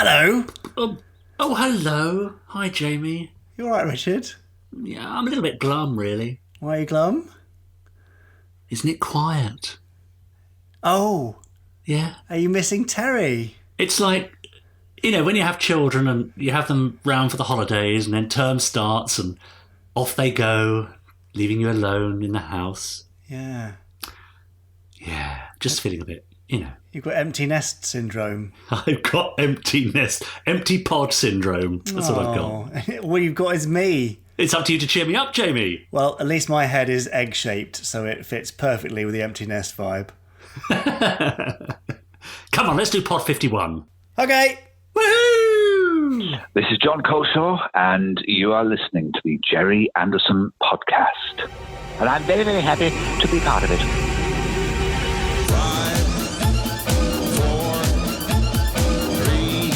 Hello. Hello. Hi, Jamie. You all right, Richard? Yeah, I'm a little bit glum, really. Why are you glum? Isn't it quiet? Oh. Yeah. Are you missing Terry? It's like, when you have children and you have them round for the holidays and then term starts and off they go, leaving you alone in the house. Yeah. Yeah, just feeling a bit, You've got empty nest syndrome. I've got empty pod syndrome. That's what I've got. What you've got is me. It's up to you to cheer me up, Jamie. Well, at least my head is egg-shaped, so it fits perfectly with the empty nest vibe. Come on, let's do pod 51. Okay. Woohoo! This is Jon Culshaw, and you are listening to the Gerry Anderson podcast. And I'm very, very happy to be part of it. 5, 4, 3,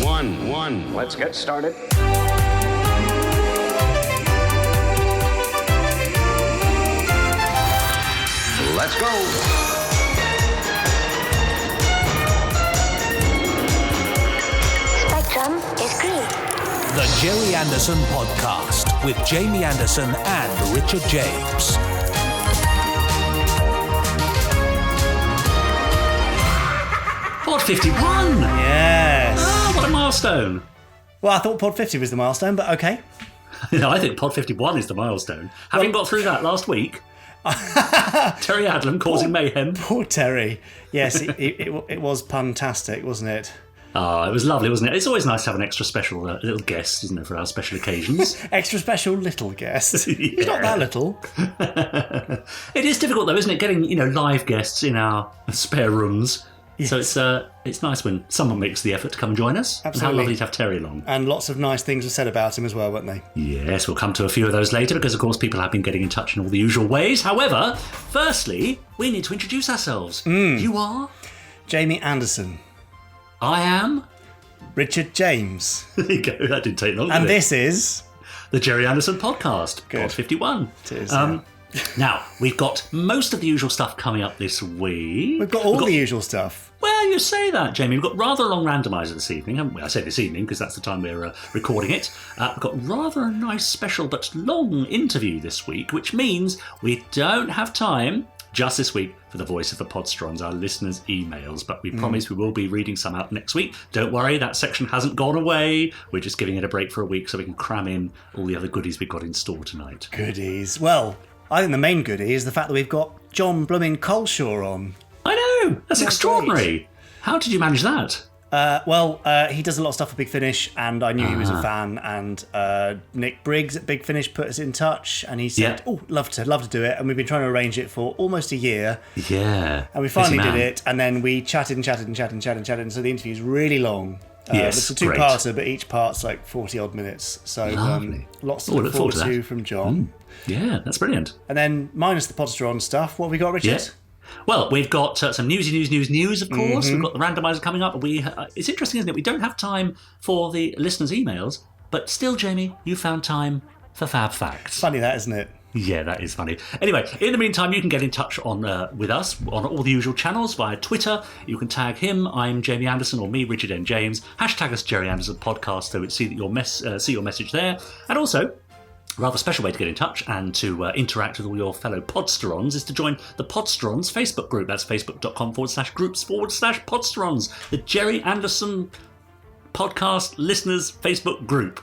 2, 1. Let's get started. Let's go. Spectrum is green. The Gerry Anderson Podcast with Jamie Anderson and Richard James. Pod 51! Yes. Oh, what a milestone. Well, I thought Pod 50 was the milestone, but okay. I think Pod 51 is the milestone. Having got through that last week, Terry Adlam causing mayhem. Poor Terry. Yes, it was puntastic, wasn't it? Oh, it was lovely, wasn't it? It's always nice to have an extra special little guest, isn't it, for our special occasions? Extra special little guest. Yeah. He's not that little. It is difficult, though, isn't it, getting live guests in our spare rooms. Yes. So it's nice when someone makes the effort to come and join us. Absolutely. And how lovely to have Terry along. And lots of nice things were said about him as well, weren't they? Yes, we'll come to a few of those later because, of course, people have been getting in touch in all the usual ways. However, firstly, we need to introduce ourselves. You are? Jamie Anderson. I am? Richard James. There you go, that didn't take long, And did it? this is... The Gerry Anderson Podcast, Good. Pod 51. It is, yeah. Now, we've got most of the usual stuff coming up this week. We've got all the usual stuff. Well, you say that, Jamie. We've got rather a long randomiser this evening, haven't we? I say this evening because that's the time we're recording it. We've got rather a nice special but long interview this week, which means we don't have time just this week for the voice of the Podstrons, our listeners' emails, but we promise we will be reading some out next week. Don't worry, that section hasn't gone away. We're just giving it a break for a week so we can cram in all the other goodies we've got in store tonight. Goodies. Well, I think the main goodie is the fact that we've got Jon blooming Culshaw on. I know! That's That's extraordinary! great. How did you manage that? He does a lot of stuff for Big Finish, and I knew he was a fan. And Nick Briggs at Big Finish put us in touch, and he said, Yeah. "Oh, love to do it." And we've been trying to arrange it for almost a year, Yeah. and we finally Busy did man. it. And then we chatted. And so the interview's really long. Yes, it's a two-parter, but each part's like 40-odd minutes. So Lovely. lots to Oh, look look forward forward to to that. from Jon. Yeah, that's brilliant. And then minus the Podstron stuff, what have we got, Richard? Yeah. Well, we've got some news, of course. We've got the randomiser coming up. It's interesting, isn't it? We don't have time for the listeners' emails, but still, Jamie, you found time for FAB Facts. Funny that, isn't it? Yeah, that is funny. Anyway, in the meantime, you can get in touch with us on all the usual channels via Twitter. You can tag him, I'm Jamie Anderson, or me, Richard N. James. Hashtag us Gerry Anderson Podcast, so see your message there. And also, a rather special way to get in touch and to interact with all your fellow Podsterons is to join the Podsterons Facebook group. That's facebook.com/groups/Podsterons. The Gerry Anderson Podcast Listeners Facebook group.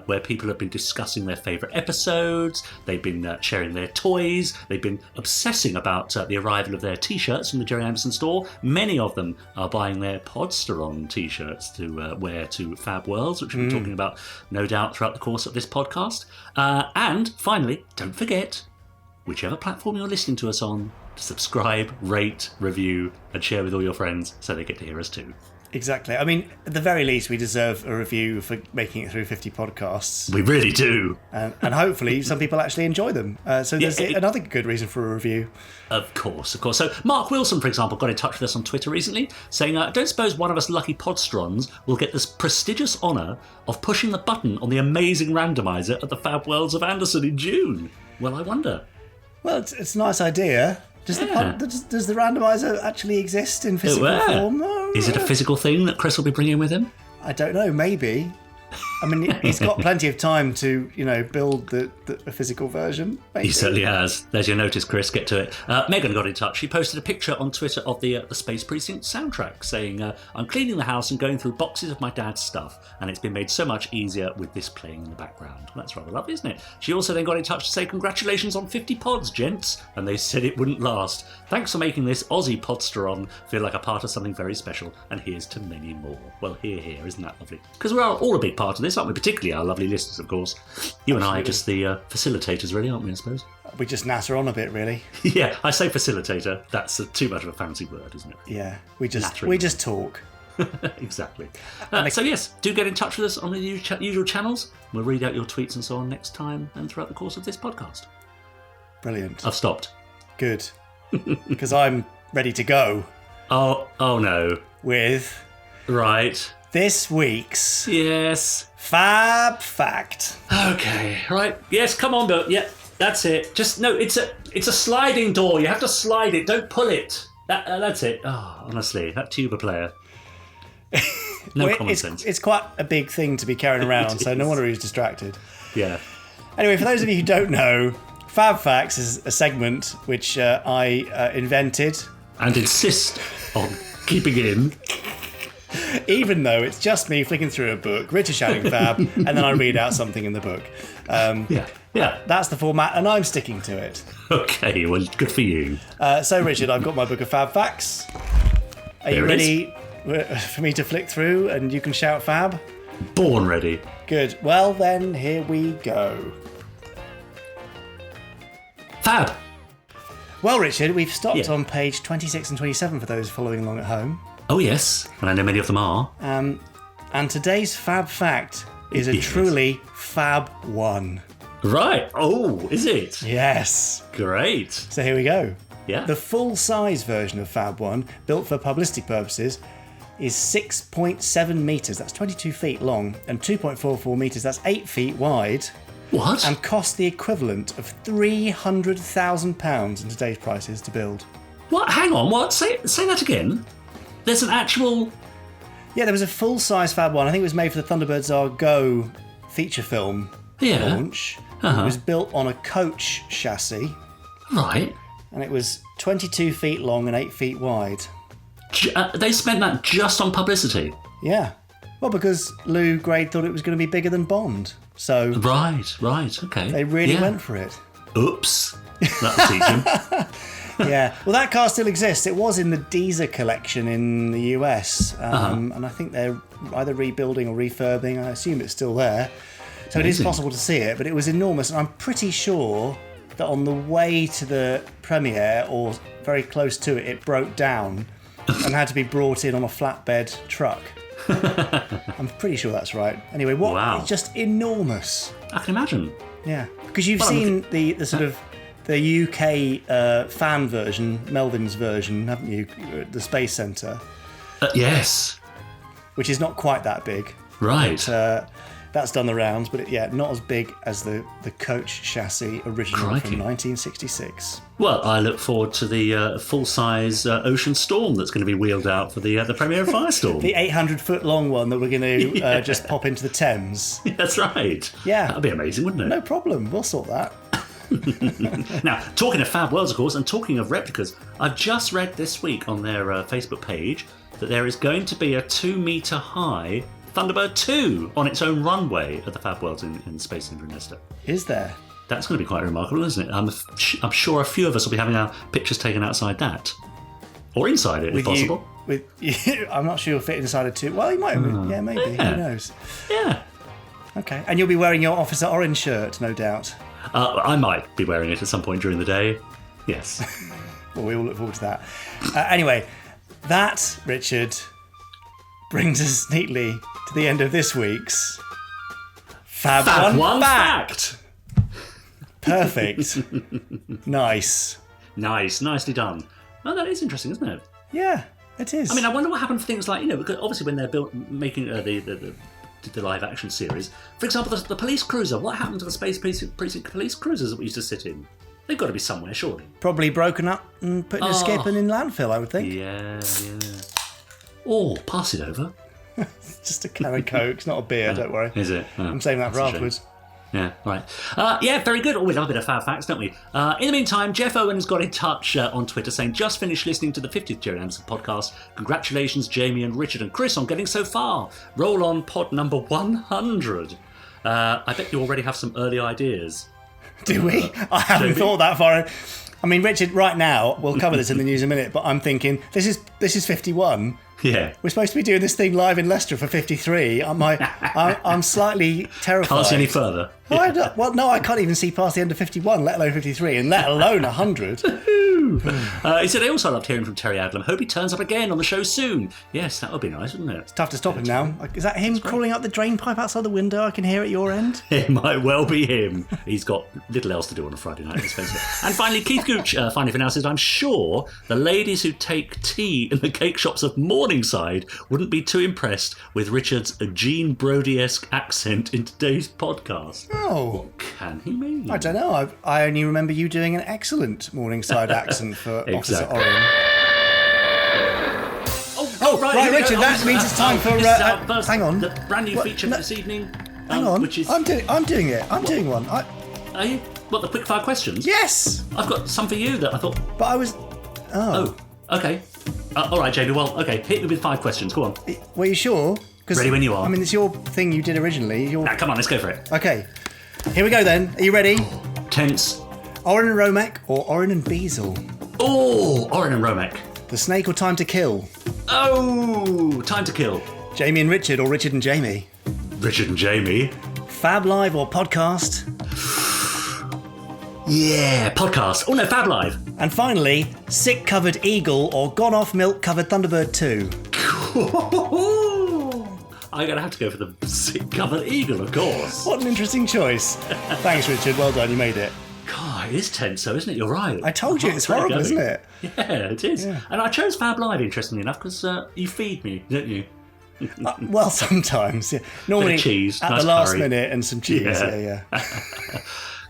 Where people have been discussing their favourite episodes, they've been sharing their toys, they've been obsessing about the arrival of their t-shirts from the Gerry Anderson store. Many of them are buying their Podsteron t-shirts to wear to Fab Worlds, which we'll be talking about, no doubt, throughout the course of this podcast. And finally, don't forget, whichever platform you're listening to us on, subscribe, rate, review, and share with all your friends so they get to hear us too. Exactly. I mean, at the very least, we deserve a review for making it through 50 podcasts. We really do. And hopefully some people actually enjoy them. So there's another good reason for a review. Of course. So Mark Wilson, for example, got in touch with us on Twitter recently saying, don't suppose one of us lucky podstrons will get this prestigious honour of pushing the button on the amazing randomiser at the Fab Worlds of Anderson in June? Well, I wonder. Well, it's a nice idea. Does the randomiser actually exist in physical form? Is it a physical thing that Chris will be bringing with him? I don't know. Maybe. I mean, he's got plenty of time to, build the physical version. Maybe. He certainly has. There's your notice, Chris. Get to it. Megan got in touch. She posted a picture on Twitter of the Space Precinct soundtrack saying, I'm cleaning the house and going through boxes of my dad's stuff, and it's been made so much easier with this playing in the background. That's rather lovely, isn't it? She also then got in touch to say, congratulations on 50 pods, gents. And they said it wouldn't last. Thanks for making this Aussie podsteron feel like a part of something very special, and here's to many more. Well, here, isn't that lovely? Because we're all a big part of this, aren't we? Particularly our lovely listeners, of course. You and I are just the facilitators, really, aren't we, I suppose? We just natter on a bit, really. Yeah, I say facilitator. That's too much of a fancy word, isn't it? Yeah, we just talk. Exactly. So yes, do get in touch with us on the usual channels. We'll read out your tweets and so on next time and throughout the course of this podcast. Brilliant. I've stopped. Good. Because I'm ready to go. Oh no. With... Right. This week's... Yes. Fab Fact. Okay, right. Yes, come on, Bill. Yeah, that's it. Just, no, it's a sliding door. You have to slide it. Don't pull it. That's it. Oh, honestly, that tuba player. No common sense. It's quite a big thing to be carrying around, so no wonder he's distracted. Yeah. Anyway, for those of you who don't know, Fab Facts is a segment which I invented. And insist on keeping in. Even though it's just me flicking through a book, Richard shouting Fab, and then I read out something in the book. Yeah. That's the format, and I'm sticking to it. Okay, well, good for you. So, Richard, I've got my book of Fab Facts. Are you ready for me to flick through and you can shout Fab? Born ready. Good. Well, then, here we go. Fab. Well, Richard, we've stopped on page 26 and 27 for those following along at home. Oh, yes. And I know many of them are. And today's Fab Fact is a truly Fab one. Right. Oh, is it? Yes. Great. So here we go. Yeah. The full-size version of Fab 1, built for publicity purposes, is 6.7 metres, that's 22 feet long, and 2.44 metres, that's 8 feet wide. What? And cost the equivalent of £300,000 in today's prices to build. What? Hang on, what? Say that again. There's an actual... Yeah, there was a full-size Fab 1. I think it was made for the Thunderbirds Are Go feature film launch. It was built on a coach chassis. Right. And it was 22 feet long and 8 feet wide. They spent that just on publicity? Yeah. Well, because Lou Grade thought it was going to be bigger than Bond. So... Right, okay. They really went for it. Oops. That'll teach him. Yeah. Well, that car still exists. It was in the Deezer collection in the US. And I think they're either rebuilding or refurbing. I assume it's still there. So Amazing. It is possible to see it, but it was enormous. And I'm pretty sure that on the way to the premiere, or very close to it, it broke down and had to be brought in on a flatbed truck. I'm pretty sure that's right. Anyway, it's just enormous. I can imagine. Yeah. Because you've seen the sort of the UK fan version, Melvin's version, haven't you? The Space Centre. Yes. Which is not quite that big. Right. But, that's done the rounds, but not as big as the coach chassis original from 1966. Well, I look forward to the full-size Ocean Storm that's going to be wheeled out for the premiere of Firestorm. The 800-foot long one that we're going to just pop into the Thames. That's right. Yeah. That'd be amazing, wouldn't it? No problem. We'll sort that. Now, talking of Fab Worlds, of course, and talking of replicas, I've just read this week on their Facebook page that there is going to be a 2-metre high Thunderbird 2 on its own runway at the Fab Worlds in Space Centre in Leicester. Is there? That's going to be quite remarkable, isn't it? I'm sure a few of us will be having our pictures taken outside that. Or inside it, if possible. I'm not sure you'll fit inside it too. Well, you might. Yeah, maybe. Yeah. Who knows? Yeah. Okay. And you'll be wearing your Officer Orange shirt, no doubt. I might be wearing it at some point during the day. Yes. Well, we all look forward to that. Anyway, that, Richard, brings us neatly to the end of this week's Fab One Fact. Perfect. Nice. Nicely done. Oh, that is interesting, isn't it? Yeah, it is. I mean, I wonder what happened for things like, because obviously when they're making the live action series, for example, the police cruiser. What happened to the Space Precinct police cruisers that we used to sit in? They've got to be somewhere, surely. Probably broken up and put in a skip and in landfill, I would think. Yeah. Oh, pass it over. Just a can of Coke. It's not a beer, don't worry. Is it? Oh, I'm saving that for afterwards. Yeah, right. Yeah, very good. Oh, we love a bit of Fab Facts, don't we? In the meantime, Jeff Owen has got in touch on Twitter saying, just finished listening to the 50th Gerry Anderson podcast. Congratulations, Jamie and Richard and Chris, on getting so far. Roll on pod number 100. I bet you already have some early ideas. Do we? I haven't thought that far. I mean, Richard, right now, we'll cover this in the news in a minute, but I'm thinking, this is 51. Yeah. We're supposed to be doing this thing live in Leicester for 53. I'm slightly terrified. Can't see any further. Well, no, I can't even see past the end of 51, let alone 53, and let alone 100. He said, I also loved hearing from Terry Adlam. Hope he turns up again on the show soon. Yes, that would be nice, wouldn't it? It's tough to stop him now. Is that him crawling up the drain pipe outside the window? I can hear at your end. It might well be him. He's got little else to do on a Friday night, let's face it. And finally, Keith Gooch, finally for now, says, I'm sure the ladies who take tea in the cake shops of Morningside wouldn't be too impressed with Richard's Gene Brody-esque accent in today's podcast. Oh. What can he mean? I don't know. I only remember you doing an excellent Morningside accent for Officer Exactly. Orion. Right, Richard, that means it's time for... hang on. The brand new feature for this evening. Hang on. Which is, I'm doing it. I'm doing one. Are you? What, the quickfire questions? Yes! I've got some for you that I thought... But I was... Oh, okay. All right, Jamie. Well, okay. Hit me with 5 questions. Go on. Were you sure? Ready when you are. I mean, it's your thing you did originally. Now, come on, let's go for it. Okay. Here we go then. Are you ready? Tense. Oren and Romek or Oren and Beazle? Oh, Oren and Romek. The Snake or Time to Kill? Oh, Time to Kill. Jamie and Richard or Richard and Jamie? Richard and Jamie. Fab Live or Podcast? Yeah, podcast. Oh no, Fab Live. And finally, Sick Covered Eagle or Gone Off Milk Covered Thunderbird 2? I'm going to have to go for the Sick Covered Eagle, of course. What an interesting choice. Thanks, Richard. Well done. You made it. God, it is tense, though, isn't it? You're right. I told you it's horrible, isn't it? Yeah, it is. Yeah. And I chose Fab Live, interestingly enough, because you feed me, don't you? Well, sometimes. Yeah. Normally, bit of cheese, at nice the last curry. minute and some cheese. Yeah.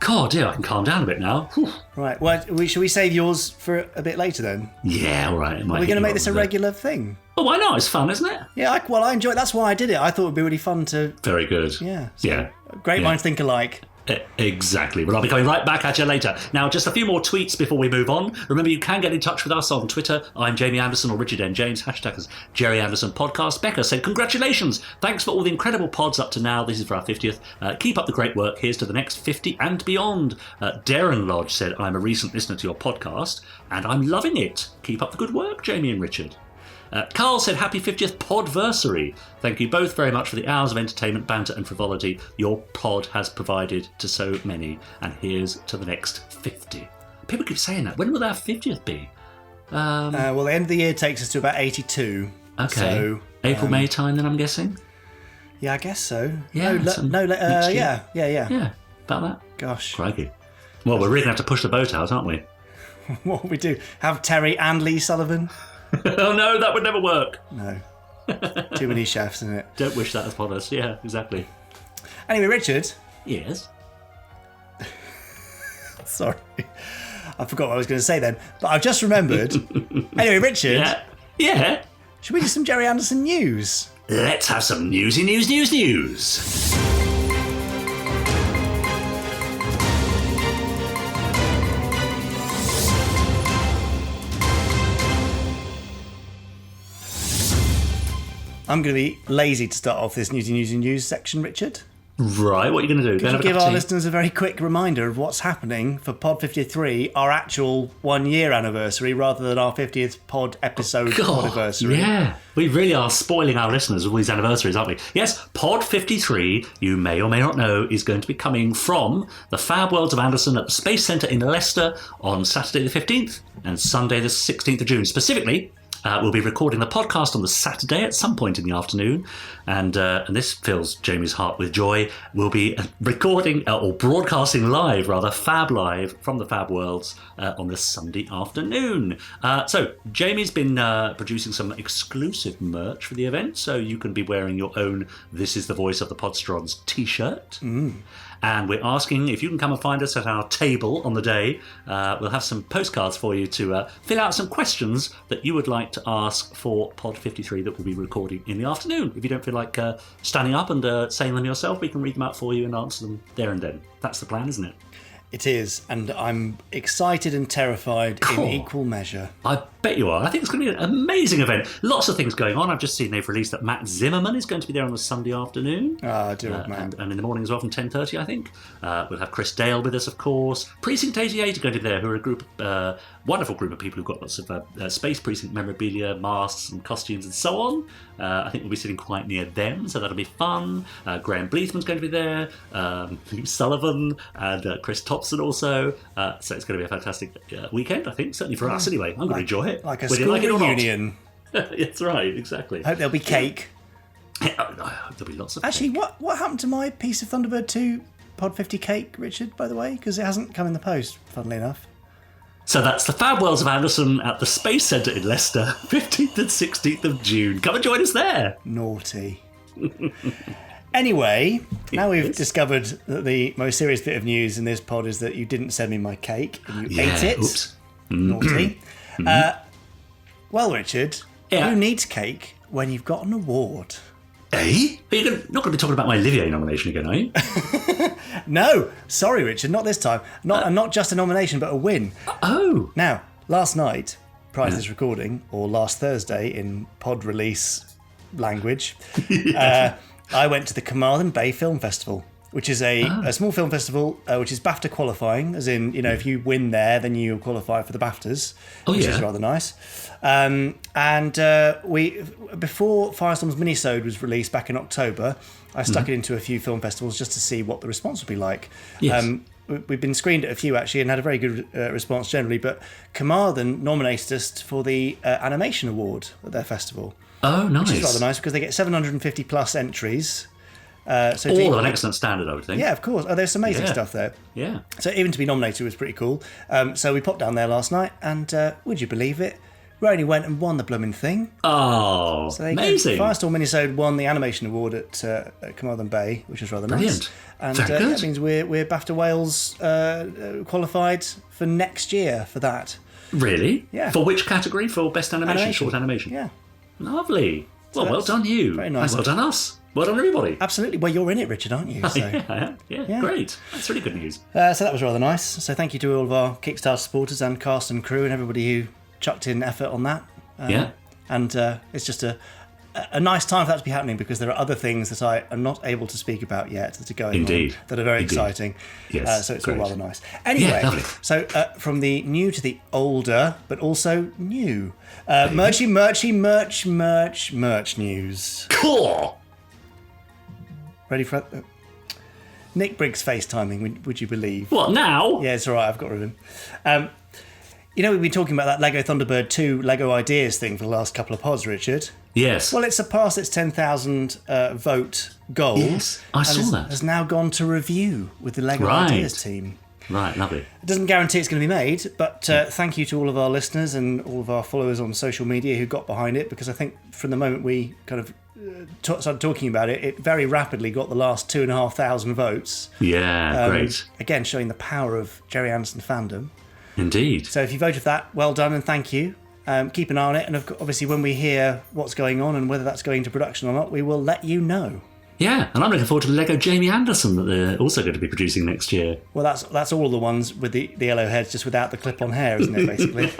God, dear, I can calm down a bit now. Whew. Right. Well, should we save yours for a bit later then? Yeah, all right. Are we going to make this a regular thing? Oh, why not? It's fun, isn't it? Yeah. I enjoy it. That's why I did it. I thought it would be really fun to. Very good. Yeah. Yeah. Great minds think alike. Exactly. Well, I'll be coming right back at you later. Now, just a few more tweets before we move on. Remember, you can get in touch with us on Twitter. I'm Jamie Anderson or Richard N. James. Hashtag is Gerry Anderson Podcast. Becca said, congratulations. Thanks for all the incredible pods up to now. This is for our 50th. Keep up the great work. Here's to the next 50 and beyond. Darren Lodge said, I'm a recent listener to your podcast and I'm loving it. Keep up the good work, Jamie and Richard. Carl said, happy 50th podversary. Thank you both very much for the hours of entertainment, banter and frivolity your pod has provided to so many. And here's to the next 50. People keep saying that. When will our 50th be? Well, the end of the year takes us to about 82. Okay. So, April, May time then, I'm guessing? Yeah, I guess so. Yeah. Yeah. Yeah, about that. Gosh. Crikey. Well, we're really going to have to push the boat out, aren't we? What will we do? Have Terry and Lee Sullivan? Oh no, that would never work. No. Too many chefs, isn't it? Don't wish that upon us. Yeah, exactly. Anyway, Richard. Yes? Sorry. I forgot what I was going to say then, but I've just remembered. Anyway, Richard. Yeah? Should we do some Gerry Anderson news? Let's have some newsy news. I'm going to be lazy to start off this newsy news section, Richard. Right, what are you going to do? Could you give our listeners a very quick reminder of what's happening for Pod 53, our actual 1 year anniversary, rather than our 50th pod episode anniversary? Yeah, we really are spoiling our listeners with all these anniversaries, aren't we? Yes, Pod 53, you may or may not know, is going to be coming from the Fab Worlds of Anderson at the Space Centre in Leicester on Saturday the 15th and Sunday the 16th of June. Specifically, we'll be recording the podcast on the Saturday at some point in the afternoon, and this fills Jamie's heart with joy. We'll be recording or broadcasting live, rather, Fab Live from the Fab Worlds on the Sunday afternoon. So Jamie's been producing some exclusive merch for the event, so you can be wearing your own "This is the Voice of the Podstrons" t-shirt. And we're asking if you can come and find us at our table on the day. We'll have some postcards for you to fill out some questions that you would like to ask for Pod 53 that we'll be recording in the afternoon. If you don't feel like standing up and saying them yourself, we can read them out for you and answer them there and then. That's the plan, isn't it? It is, and I'm excited and terrified in equal measure. I bet you are. I think it's going to be an amazing event. Lots of things going on. I've just seen they've released that Matt Zimmerman is going to be there on the Sunday afternoon. Dear old man. And in the morning as well from 10:30, I think. We'll have Chris Dale with us, of course. Precinct 88 are going to be there, who are a wonderful group of people who've got lots of Space Precinct memorabilia, masks and costumes and so on. I think we'll be sitting quite near them, so that'll be fun. Graham Bleethman's going to be there. Luke Sullivan and Chris Thompson also. So it's going to be a fantastic weekend, I think. Certainly for us, anyway. I'm going to enjoy it. Like a school reunion. That's right, exactly. I hope there'll be cake. There'll be lots of Actually, cake. what happened to my piece of Thunderbird 2 Pod 50 cake, Richard, by the way? Because it hasn't come in the post, funnily enough. So that's the Fab Worlds of Anderson at the Space Centre in Leicester, 15th and 16th of June. Come and join us there. Naughty. Anyway, now we've discovered that the most serious bit of news in this pod is that you didn't send me my cake and you ate it. Oops. Naughty. Well, Richard, who needs cake when you've got an award? Eh? You're not going to be talking about my Olivier nomination again, are you? No, sorry, Richard, not this time. Not just a nomination, but a win. Oh. Now, last night, prior to this recording, or last Thursday in pod release language, I went to the Carmarthen Bay Film Festival, which is a small film festival which is BAFTA qualifying, as in, if you win there, then you qualify for the BAFTAs, which is rather nice. We before Firestorm's minisode was released back in October, I stuck it into a few film festivals just to see what the response would be like. Yes. We've been screened at a few actually and had a very good response generally, but Carmarthen nominated us for the Animation Award at their festival. Oh, nice. Which is rather nice because they get 750 plus entries. So all of an excellent standard, I would think. Yeah, of course. Oh, there's some amazing stuff there. Yeah. So even to be nominated was pretty cool. So we popped down there last night, and would you believe it? Roni went and won the blooming thing. Oh, so amazing. Firestorm Minisode won the Animation Award at Carmarthen Bay, which was rather nice. And that means we're BAFTA Wales qualified for next year for that. Really? Yeah. For which category? For Best Animation. Short Animation? Yeah. Lovely. So well done you. Very nice. And well done us. Well done everybody. Absolutely. Well, you're in it, Richard, aren't you? So. Yeah, I am. Yeah, great. That's really good news. So that was rather nice. So thank you to all of our Kickstarter supporters and cast and crew and everybody who chucked in effort on that. And it's just a nice time for that to be happening because there are other things that I am not able to speak about yet that are going on that are very exciting. Yes, so it's all rather nice. Anyway, so from the new to the older, but also new. Merch news. Cool. Ready for Nick Briggs FaceTiming, would you believe? What, now? Yeah, it's all right. I've got rid of him. We've been talking about that Lego Thunderbird 2 Lego Ideas thing for the last couple of pods, Richard. Yes. Well, it's surpassed its 10,000 vote goal. Yes, I saw that. Has now gone to review with the Lego Ideas team. Right, lovely. It doesn't guarantee it's going to be made, but thank you to all of our listeners and all of our followers on social media who got behind it, because I think from the moment we kind of started talking about it, it very rapidly got the last 2,500 votes. Yeah, great. Again, showing the power of Gerry Anderson fandom. Indeed. So if you voted for that, well done and thank you. Keep an eye on it, and obviously when we hear what's going on and whether that's going to production or not, we will let you know. Yeah, and I'm looking forward to the Lego Jamie Anderson that they're also going to be producing next year. Well, that's all the ones with the yellow heads, just without the clip-on hair, isn't it? Basically.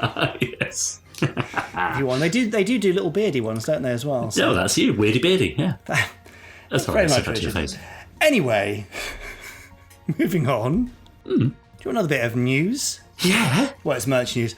Yes. If you want, they do little beardy ones, don't they, as well? So. Oh, that's you, weirdy beardy. Yeah. That's all right. Very much, to your face. Anyway, moving on. Do you want another bit of news? Yeah. Well, it's merch news.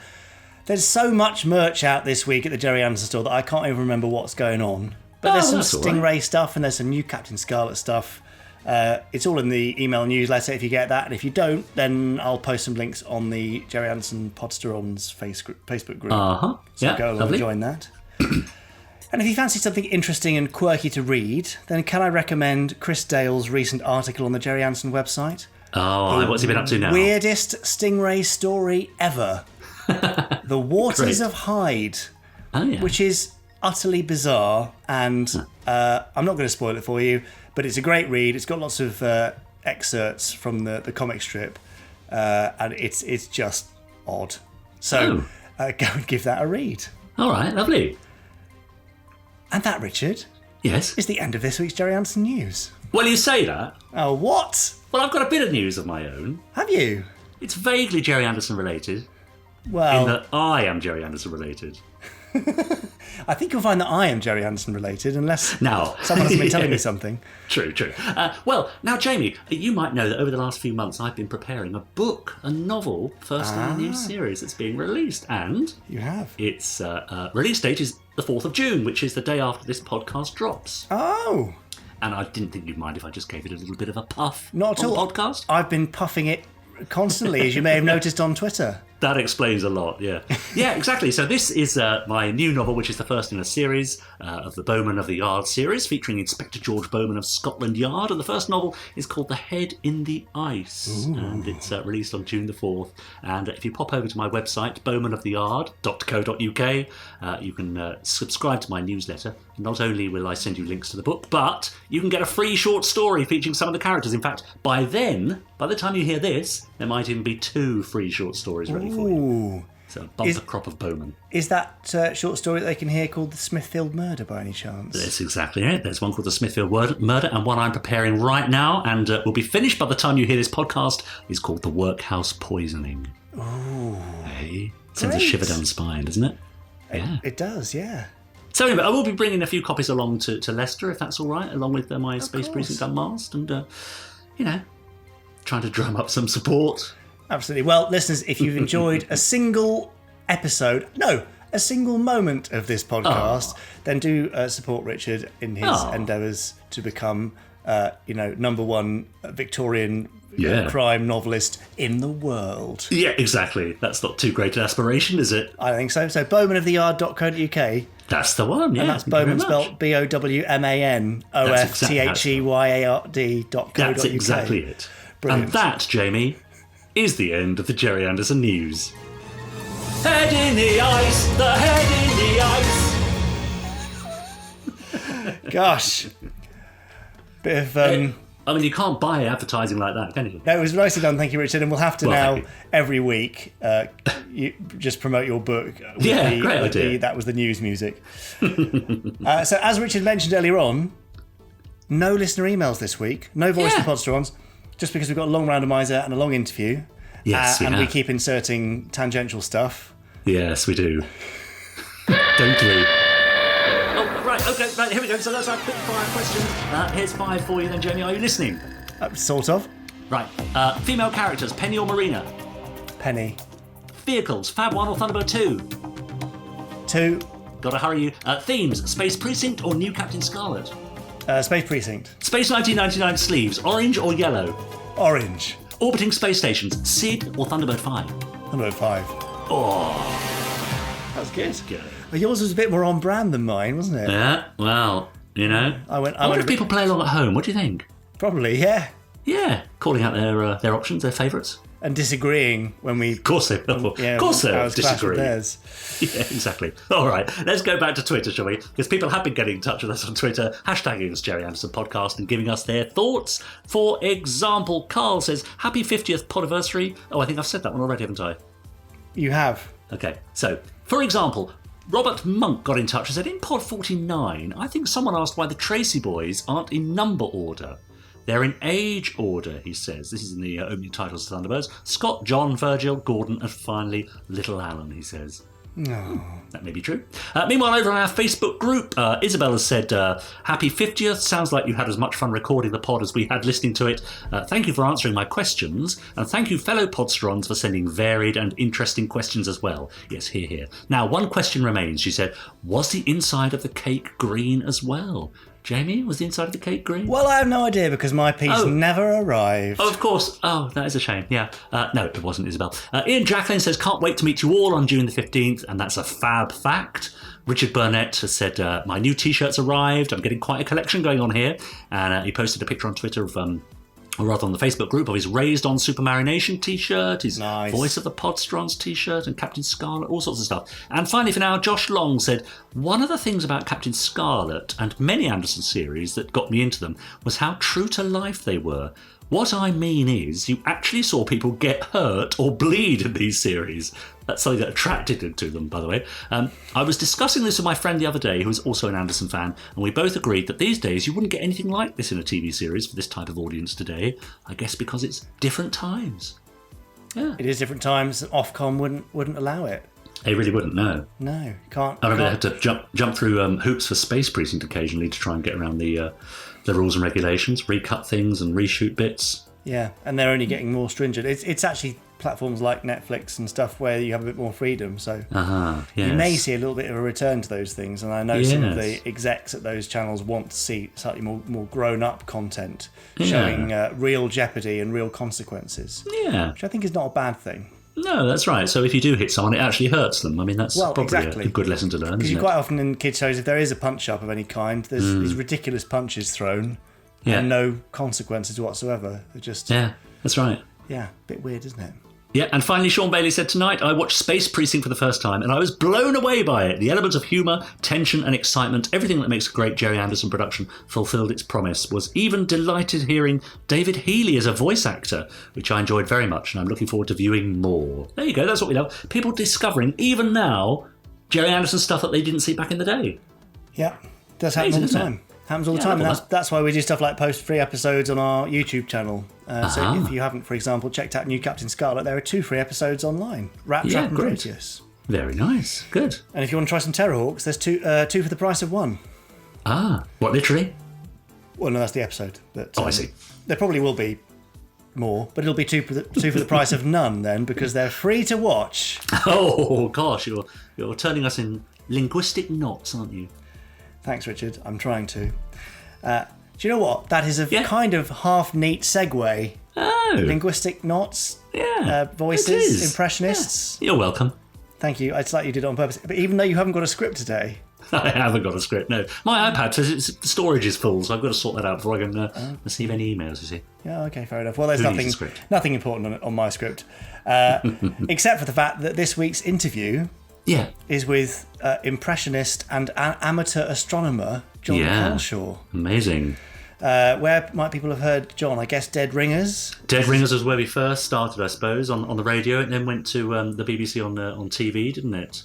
There's so much merch out this week at the Gerry Anderson store that I can't even remember what's going on. But there's some Stingray stuff and there's some new Captain Scarlet stuff. It's all in the email newsletter if you get that. And if you don't, then I'll post some links on the Gerry Anderson Podsterons Facebook group. Uh-huh. So go along and join that. And if you fancy something interesting and quirky to read, then can I recommend Chris Dale's recent article on the Gerry Anderson website? Oh, what's he been up to now? Weirdest Stingray story ever. The Waters of Hyde. Oh, yeah. Which is utterly bizarre, and I'm not going to spoil it for you, but it's a great read. It's got lots of excerpts from the comic strip, and it's just odd. So go and give that a read. All right, lovely. And that, Richard, Yes? is the end of this week's Gerry Anderson news. Well, you say that. Oh, what? Well, I've got a bit of news of my own. Have you? It's vaguely Gerry Anderson related, Well, in that I am Gerry Anderson related. I think you'll find that I am Gerry Anderson related, unless Now, someone has been telling me something. True. Well, now, Jamie, you might know that over the last few months I've been preparing a book, a novel, first in a new series that's being released. And You have. its release date is the 4th of June, which is the day after this podcast drops. Oh, And I didn't think you'd mind if I just gave it a little bit of a puff not at on all. the podcast. I've been puffing it constantly, as you may have noticed on Twitter. That explains a lot, yeah. Yeah, exactly. So this is my new novel, which is the first in a series of the Bowman of the Yard series, featuring Inspector George Bowman of Scotland Yard. And the first novel is called The Head in the Ice. Ooh. And it's released on June the 4th. And if you pop over to my website, bowmanoftheyard.co.uk, you can subscribe to my newsletter. Not only will I send you links to the book, but you can get a free short story featuring some of the characters. In fact, by the time you hear this, there might even be 2 free short stories ready for you. Ooh. So bumper crop of Bowman. Is that short story that they can hear called The Smithfield Murder by any chance? That's exactly it. There's one called The Smithfield Murder, and one I'm preparing right now, and will be finished by the time you hear this podcast, is called The Workhouse Poisoning. Ooh. Hey, sends a shiver down the spine, doesn't it? Yeah. It does, yeah. So anyway, I will be bringing a few copies along to Leicester, if that's all right, along with my Space Precinct Unmasked, and, trying to drum up some support. Absolutely. Well, listeners, if you've enjoyed a single moment of this podcast, then do support Richard in his endeavours to become, number one Victorian crime novelist in the world. Yeah, exactly. That's not too great an aspiration, is it? I think so. So bowmanoftheyard.co.uk. That's the one, yeah. And that's Bowman spelled BOWMANOFTHEYARD.co.uk. That's exactly it. Brilliant. And that, Jamie, is the end of the Gerry Anderson news. Head in the ice, the head in the ice. Gosh. Bit of... I mean, you can't buy advertising like that, can you? No, it was nicely done, thank you, Richard. And we'll have to every week, you just promote your book. With great idea. That was the news music. So, as Richard mentioned earlier on, no listener emails this week, no voice to Podstrons, just because we've got a long randomizer and a long interview. Yes, we keep inserting tangential stuff. Yes, we do. Don't we? Oh, right, okay, right, here we go. So that's our quick fire questions. Here's 5 for you then, Jamie. Are you listening? Sort of. Right. Female characters, Penny or Marina? Penny. Vehicles, Fab 1 or Thunderbird 2? 2. Gotta hurry you. Themes, Space Precinct or New Captain Scarlet? Space Precinct. Space 1999 sleeves, orange or yellow? Orange. Orbiting space stations, SID or Thunderbird 5? Thunderbird 5. Oh. That was good. Good. Well, yours was a bit more on brand than mine, wasn't it? Yeah, well, I wonder if people play along at home. What do you think? Probably, yeah. Yeah, calling out their options, their favourites. And disagreeing when we... Of course they will. Yeah, of course they'll disagree. Yeah, exactly. All right, let's go back to Twitter, shall we? Because people have been getting in touch with us on Twitter, hashtagging us Gerry Anderson Podcast and giving us their thoughts. For example, Carl says, happy 50th podiversary. Oh, I think I've said that one already, haven't I? You have. Okay, so, for example, Robert Monk got in touch and said, in Pod 49, I think someone asked why the Tracy boys aren't in number order. They're in age order, he says. This is in the opening titles of Thunderbirds. Scott, John, Virgil, Gordon, and finally, Little Alan, he says. No. That may be true. Meanwhile, over on our Facebook group, Isabel has said, happy 50th. Sounds like you had as much fun recording the pod as we had listening to it. Thank you for answering my questions. And thank you, fellow Podstrons, for sending varied and interesting questions as well. Yes, hear, hear. Now, one question remains. She said, was the inside of the cake green as well? Jamie, was the inside of the cake green? Well, I have no idea because my piece never arrived. Oh, of course. Oh, that is a shame. Yeah. No, it wasn't, Isabel. Ian Jacqueline says, can't wait to meet you all on June the 15th, and that's a fab fact. Richard Burnett has said, my new T-shirts arrived. I'm getting quite a collection going on here. And he posted a picture on Twitter of... or rather on the Facebook group, of his Raised on Supermarination t-shirt, his Voice of the Podstrons t-shirt, and Captain Scarlet, all sorts of stuff. And finally for now, Josh Long said, one of the things about Captain Scarlet and many Anderson series that got me into them was how true to life they were. What I mean is, you actually saw people get hurt or bleed in these series. That's something that attracted to them, by the way. I was discussing this with my friend the other day, who is also an Anderson fan, and we both agreed that these days you wouldn't get anything like this in a TV series for this type of audience today. I guess because it's different times. Yeah, it is different times. Ofcom wouldn't allow it. They really wouldn't, no. No, can't. I remember they had to jump through hoops for Space Precinct occasionally to try and get around the rules and regulations, recut things and reshoot bits. Yeah, and they're only getting more stringent. It's actually platforms like Netflix and stuff where you have a bit more freedom, so yes. You may see a little bit of a return to those things, and I know some of the execs at those channels want to see slightly more grown-up content showing real jeopardy and real consequences, which I think is not a bad thing. No, that's right. So if you do hit someone, it actually hurts them. I mean, that's probably a good lesson to learn, isn't it? Quite often in kids' shows, if there is a punch-up of any kind, there's these ridiculous punches thrown and no consequences whatsoever. They're just... Yeah, that's right. Yeah, a bit weird, isn't it? Yeah, and finally, Sean Bailey said, tonight I watched Space Precinct for the first time and I was blown away by it. The elements of humour, tension and excitement, everything that makes a great Gerry Anderson production fulfilled its promise. Was even delighted hearing David Healy as a voice actor, which I enjoyed very much, and I'm looking forward to viewing more. There you go, that's what we love. People discovering, even now, Gerry Anderson stuff that they didn't see back in the day. Yeah, does happen all the time. Happens all the time, and that's why we do stuff like post free episodes on our YouTube channel. So if you haven't, for example, checked out New Captain Scarlet, there are 2 free episodes online. Rat Trap and Proteus. Very nice, good. And if you want to try some Terrorhawks, there's two for the price of 1. What, literally? Well, no, that's the episode. But, I see. There probably will be more, but it'll be 2 for the price of none then, because they're free to watch. Oh gosh, you're turning us in linguistic knots, aren't you? Thanks, Richard. I'm trying to. Do you know what? That is a kind of half-neat segue. Oh. Linguistic knots. Yeah. Voices. Impressionists. Yeah. You're welcome. Thank you. It's like you did it on purpose. But even though you haven't got a script today. I haven't got a script, no. My iPad says its storage is full, so I've got to sort that out before I can receive any emails, you see. Yeah, okay, fair enough. Well, there's nothing important on my script. Except for the fact that this week's interview is with impressionist and amateur astronomer Jon Culshaw. Amazing. Where might people have heard John? I guess Dead Ringers? Dead Ringers was where we first started, I suppose, on the radio, and then went to the BBC on TV, didn't it?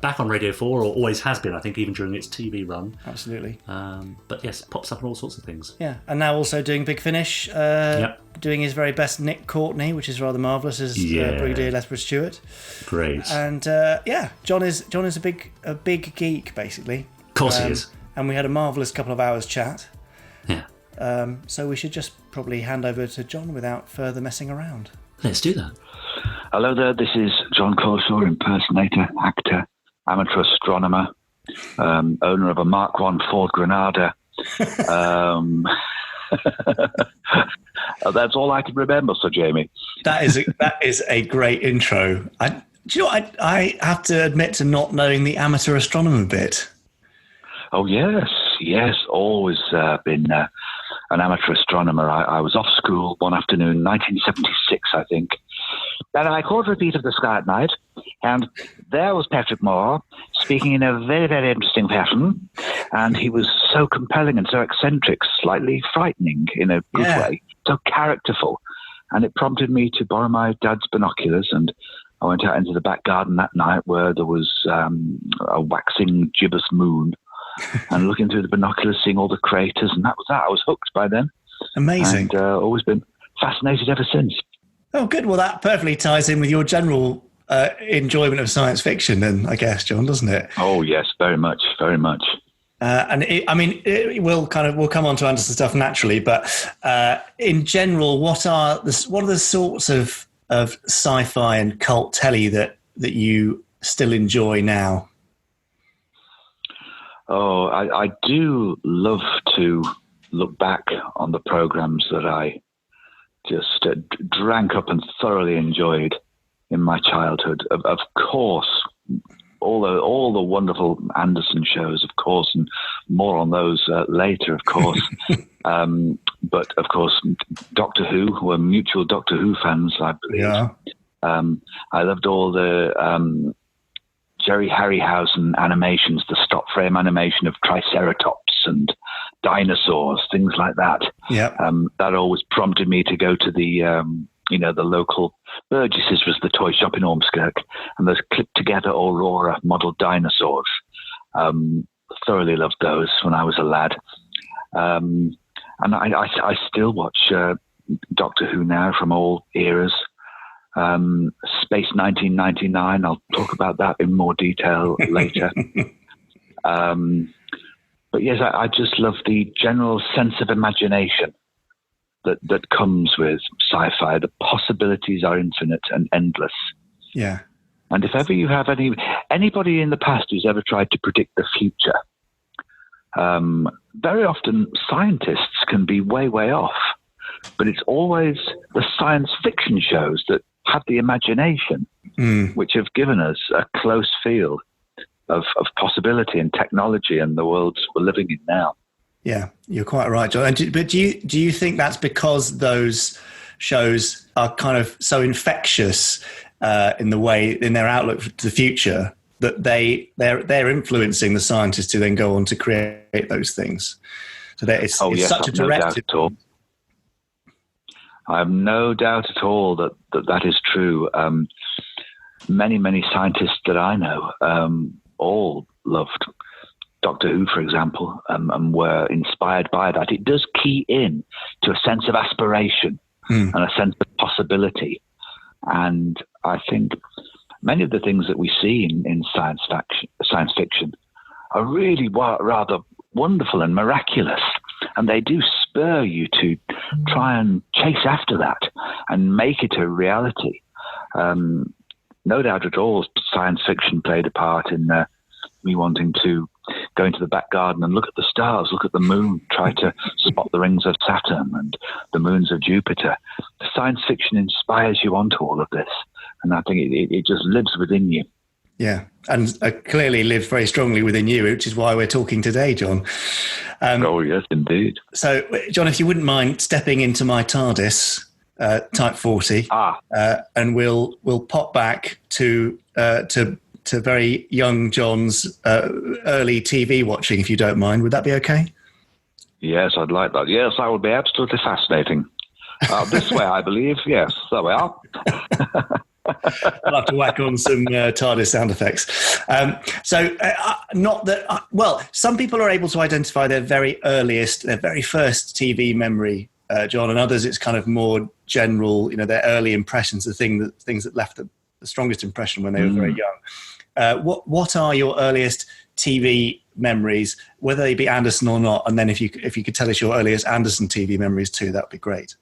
Back on Radio 4, or always has been, I think, even during its TV run. Absolutely. But yes, it pops up in all sorts of things. Yeah, and now also doing Big Finish, doing his very best Nick Courtney, which is rather marvellous, as Brigadier Lethbridge Stewart. Great. And John is a big geek, basically. Of course he is. And we had a marvellous couple of hours chat. Yeah. So we should just probably hand over to John without further messing around. Let's do that. Hello there, this is Jon Culshaw, impersonator, actor, amateur astronomer, owner of a Mark I Ford Granada. That's all I can remember, Sir Jamie. That is a great intro. Do you know what? I have to admit to not knowing the amateur astronomer bit. Oh, yes, always been an amateur astronomer. I was off school one afternoon, 1976, I think, and I caught a beat of the sky at night, and there was Patrick Moore speaking in a very, very interesting fashion, and he was so compelling and so eccentric, slightly frightening in a good way, so characterful, and it prompted me to borrow my dad's binoculars, and I went out into the back garden that night where there was a waxing gibbous moon, and looking through the binoculars, seeing all the craters, and that was that. I was hooked by then. Amazing. And always been fascinated ever since. Oh, good. Well, that perfectly ties in with your general enjoyment of science fiction, then, I guess, John, doesn't it? Oh, yes, very much, very much. We'll come on to Anderson stuff naturally, but in general, what are the sorts of sci-fi and cult telly that you still enjoy now? Oh, I do love to look back on the programs that I just drank up and thoroughly enjoyed in my childhood. Of course, all the wonderful Anderson shows, of course, and more on those later, of course. But of course, Doctor Who, we're mutual Doctor Who fans, I believe. Yeah. I loved all the Jerry Harryhausen animations, the stop frame animation of Triceratops and dinosaurs, things like that. Yeah. That always prompted me to go to the the local Burgess's was the toy shop in Ormskirk, and those clipped together Aurora model dinosaurs. Thoroughly loved those when I was a lad. And I still watch Doctor Who now from all eras. Space 1999, I'll talk about that in more detail later. But yes, I just love the general sense of imagination that comes with sci-fi. The possibilities are infinite and endless. Yeah. And if ever you have anybody in the past who's ever tried to predict the future, very often scientists can be way, way off. But it's always the science fiction shows that have the imagination, which have given us a close field of possibility and technology and the worlds we're living in now. Yeah, you're quite right, John. But do you think that's because those shows are kind of so infectious in their outlook to the future that they're influencing the scientists to then go on to create those things? So that it's such a directive. I have no doubt at all that is true. Many scientists that I know all loved Doctor Who, for example, and were inspired by that. It does key in to a sense of aspiration and a sense of possibility. And I think many of the things that we see in science fiction are really rather wonderful and miraculous. And they do spur you to try and chase after that and make it a reality. No doubt at all, science fiction played a part in me wanting to go into the back garden and look at the stars, look at the moon, try to spot the rings of Saturn and the moons of Jupiter. Science fiction inspires you onto all of this. And I think it just lives within you. Yeah, and clearly lives very strongly within you, which is why we're talking today, John. Oh, yes, indeed. So, John, if you wouldn't mind stepping into my TARDIS, Type 40, and we'll pop back to very young John's early TV watching, if you don't mind. Would that be okay? Yes, I'd like that. Yes, that would be absolutely fascinating. This way, I believe. Yes, there we are. I'll have to whack on some TARDIS sound effects. Some people are able to identify their very first TV memory, John, and others it's kind of more general, their early impressions, the things that left the strongest impression when they were very young. What are your earliest TV memories, whether they be Anderson or not? And then if you could tell us your earliest Anderson TV memories too, that would be great.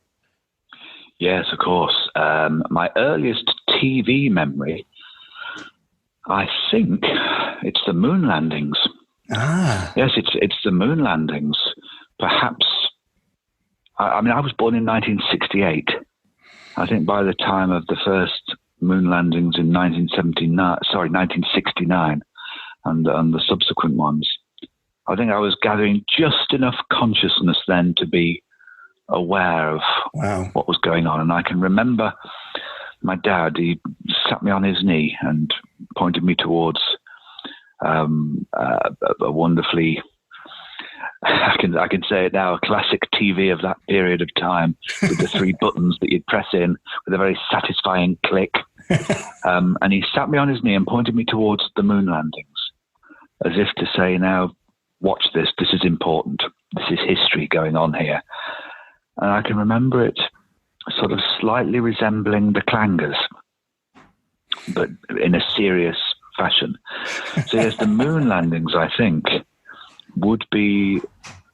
Yes, of course. My earliest TV memory, I think it's the moon landings. Yes, it's the moon landings. Perhaps, I was born in 1968. I think by the time of the first moon landings in 1969, and the subsequent ones, I think I was gathering just enough consciousness then to be aware of what was going on. And I can remember my dad, he sat me on his knee and pointed me towards a wonderfully, I can say it now, a classic TV of that period of time with the three buttons that you'd press in with a very satisfying click. And he sat me on his knee and pointed me towards the moon landings, as if to say, now, watch this. This is important. This is history going on here. And I can remember it sort of slightly resembling the clangers, but in a serious fashion. So yes, the moon landings, I think, would be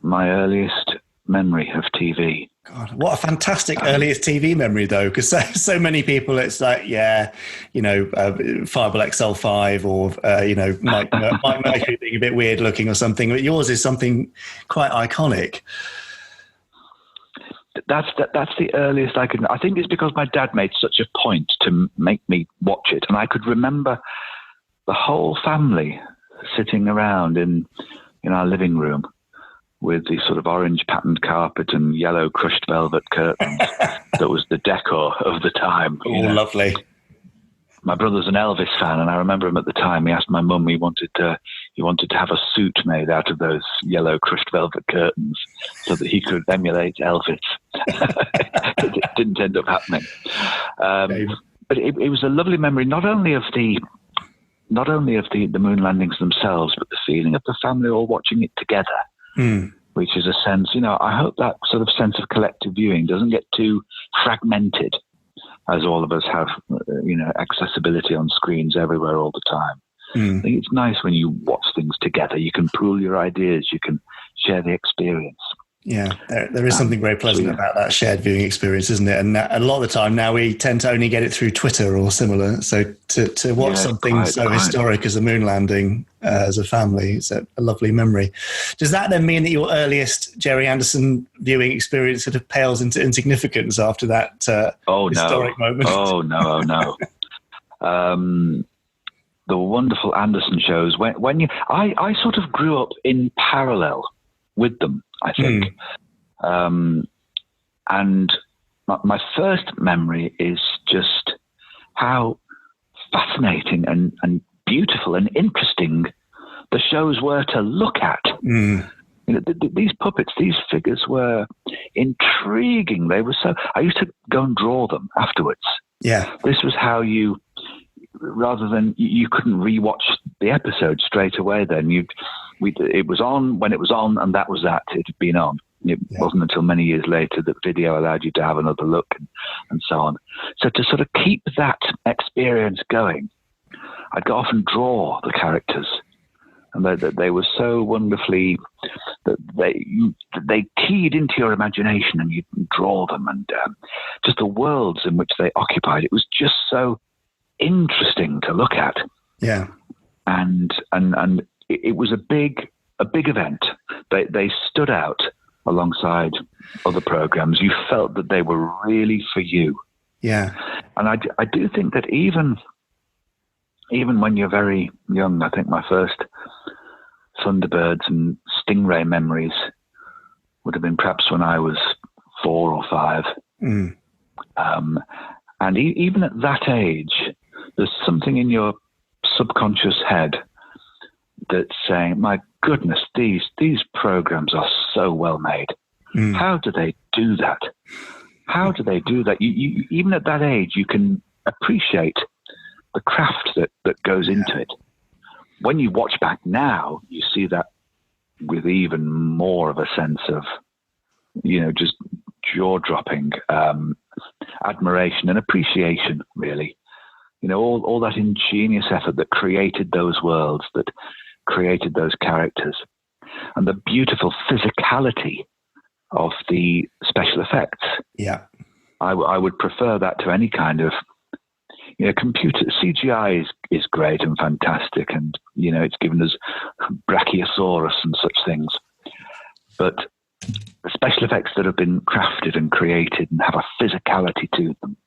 my earliest memory of TV. God, what a fantastic earliest TV memory, though, because so many people, it's like, Fireball XL5 or, Mike Murphy being a bit weird looking or something, but yours is something quite iconic. That's the earliest I can. I think it's because my dad made such a point to make me watch it, and I could remember the whole family sitting around in our living room with the sort of orange patterned carpet and yellow crushed velvet curtains. That was the decor of the time. Oh, lovely. My brother's an Elvis fan, and I remember him at the time. He asked my mum, he he wanted to have a suit made out of those yellow crushed velvet curtains so that he could emulate Elvis. It didn't end up happening. But it was a lovely memory, not only of the moon landings themselves, but the feeling of the family all watching it together, which is a sense, I hope that sort of sense of collective viewing doesn't get too fragmented, as all of us have, accessibility on screens everywhere all the time. I think it's nice when you watch things together. You can pool your ideas. You can share the experience. Yeah, there is something very pleasant about that shared viewing experience, isn't it? And a lot of the time now we tend to only get it through Twitter or similar. So to watch something historic as a moon landing as a family, it's a lovely memory. Does that then mean that your earliest Gerry Anderson viewing experience sort of pales into insignificance after that historic moment? Oh, no. The wonderful Anderson shows, I sort of grew up in parallel with them, I think. And my first memory is just how fascinating and beautiful and interesting the shows were to look at. These puppets, these figures were intriguing. They were I used to go and draw them afterwards. Yeah. This was how rather than you couldn't rewatch the episode straight away then. It was on when it was on, and that was that. It had been on. It wasn't until many years later that video allowed you to have another look and so on. So to sort of keep that experience going, I'd go off and draw the characters. And they were so wonderfully, that they keyed into your imagination, and you'd draw them, and just the worlds in which they occupied. It was just so interesting to look at. Yeah. And it was a big event. They stood out alongside other programs. You felt that they were really for you. Yeah. And I do think that even when you're very young, I think my first Thunderbirds and Stingray memories would have been perhaps when I was 4 or 5. And even at that age, there's something in your subconscious head that's saying, my goodness, these programs are so well made. How do they do that? How do they do that? You even at that age, you can appreciate the craft that goes into it. When you watch back now, you see that with even more of a sense of, just jaw-dropping admiration and appreciation, really. All that ingenious effort that created those worlds, that created those characters, and the beautiful physicality of the special effects. Yeah. I would prefer that to any kind of, computer. CGI is great and fantastic, and, it's given us Brachiosaurus and such things. But the special effects that have been crafted and created and have a physicality to them,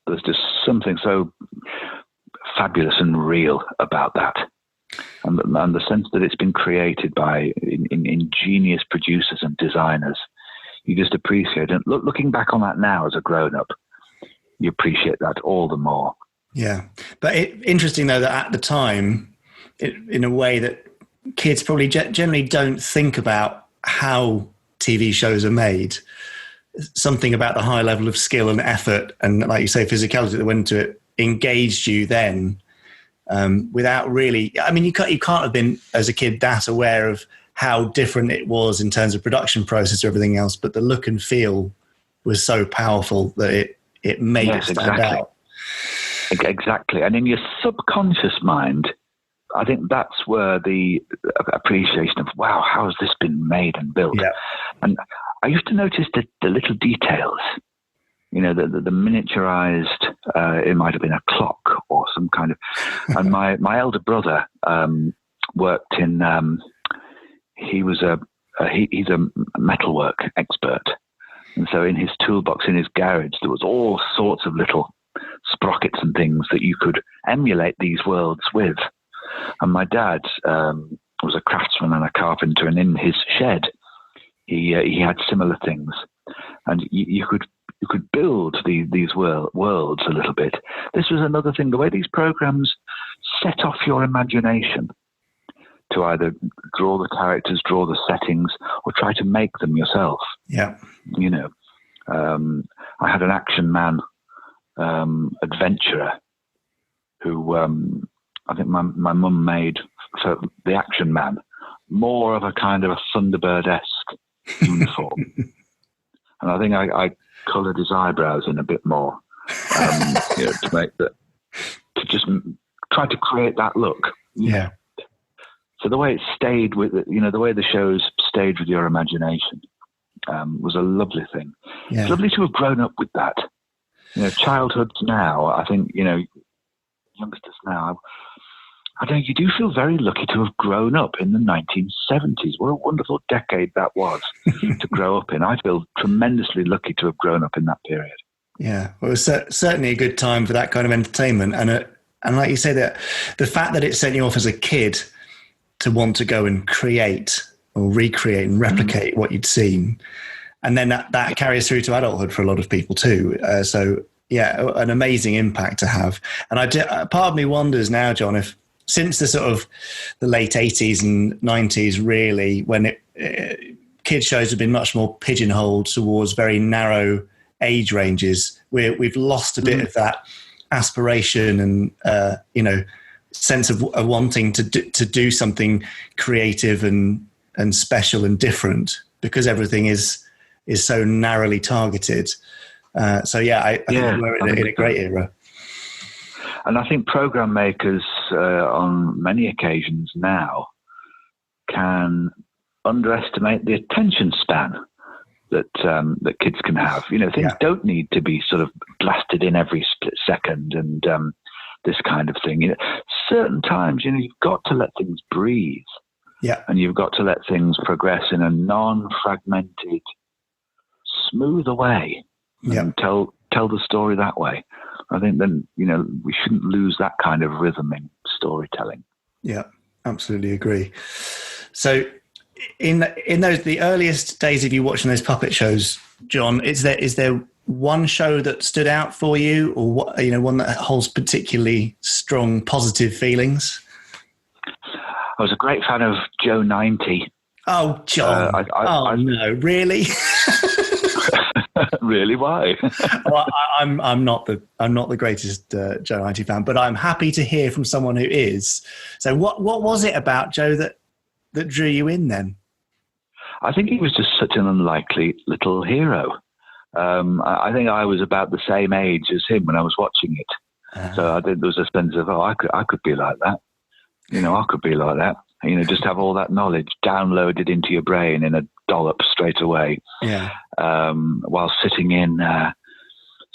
there's just something so fabulous and real about that. And the sense that it's been created by ingenious producers and designers, you just appreciate it. Looking back on that now as a grown-up, you appreciate that all the more. Yeah. But interesting, though, that at the time, in a way that kids probably generally don't think about how TV shows are made, something about the high level of skill and effort and, like you say, physicality that went into it engaged you then without really... I mean, you can't have been, as a kid, that aware of how different it was in terms of production process or everything else, but the look and feel was so powerful that it made it stand out. Exactly. And in your subconscious mind, I think that's where the appreciation of, wow, how has this been made and built? Yeah. And I used to notice the little details, the miniaturized, it might have been a clock or some kind of, and my elder brother worked in, he's a metalwork expert. And so in his toolbox, in his garage, there was all sorts of little sprockets and things that you could emulate these worlds with. And my dad was a craftsman and a carpenter, and in his shed, he had similar things. And you could build these worlds a little bit. This was another thing, the way these programs set off your imagination. to either draw the characters, draw the settings, or try to make them yourself. Yeah. You know, I had an action man adventurer who I think my mum made for the action man more of a kind of a Thunderbird-esque uniform. And I think I coloured his eyebrows in a bit more, you know, to make that, to just try to create that look. Yeah. So the way it stayed with, you know, the way the shows stayed with your imagination was a lovely thing. Yeah. It's lovely to have grown up with that. You know, childhoods now, I think, you know, youngsters now, I don't know, you do feel very lucky to have grown up in the 1970s. What a wonderful decade that was to grow up in. I feel tremendously lucky to have grown up in that period. Yeah, well, it was certainly a good time for that kind of entertainment. And like you say, that the fact that it sent you off as a kid to want to go and create or recreate and replicate what you'd seen. And then that carries through to adulthood for a lot of people too. So, yeah, an amazing impact to have. And part of me wonders now, Jon, if since the sort of the late 80s and 90s, really, when kids shows have been much more pigeonholed towards very narrow age ranges, we've lost a bit of that aspiration and, you know, sense of wanting to do something creative and special and different, because everything is so narrowly targeted. So yeah, I think we're in a great era. And I think program makers on many occasions now can underestimate the attention span that kids can have. You know, things don't need to be sort of blasted in every split second and this kind of thing. You know, certain times, you know, you've got to let things breathe. Yeah. And you've got to let things progress in a non-fragmented, smooth way and tell the story that way. I think then, you know, we shouldn't lose that kind of rhythm in storytelling. Yeah, absolutely agree. So in the earliest days of you watching those puppet shows, Jon, is there one show that stood out for you, or what, you know, one that holds particularly strong positive feelings? I was a great fan of Joe 90. Oh, Jon! No, really? Really? Why? Well, I'm not the greatest Joe 90 fan, but I'm happy to hear from someone who is. So, what was it about Joe that drew you in then? I think he was just such an unlikely little hero. I think I was about the same age as him when I was watching it, so I think there was a sense of, I could be like that. You know, I could be like that. You know, just have all that knowledge downloaded into your brain in a dollop straight away. Yeah. While sitting in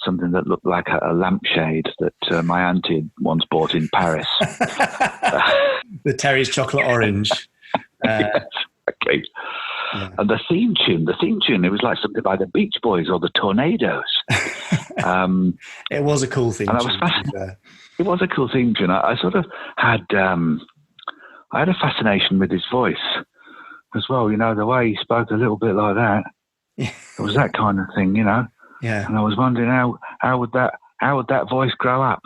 something that looked like a lampshade that my auntie had once bought in Paris. The Terry's Chocolate Orange. Yes, exactly. Yeah. And the theme tune, it was like something by the Beach Boys or the Tornadoes. It was a cool theme tune. I was fascinated. It was a cool theme tune. I sort of had, I had a fascination with his voice as well. You know, the way he spoke a little bit like that. Yeah. It was that kind of thing, you know. Yeah. And I was wondering how would that voice grow up?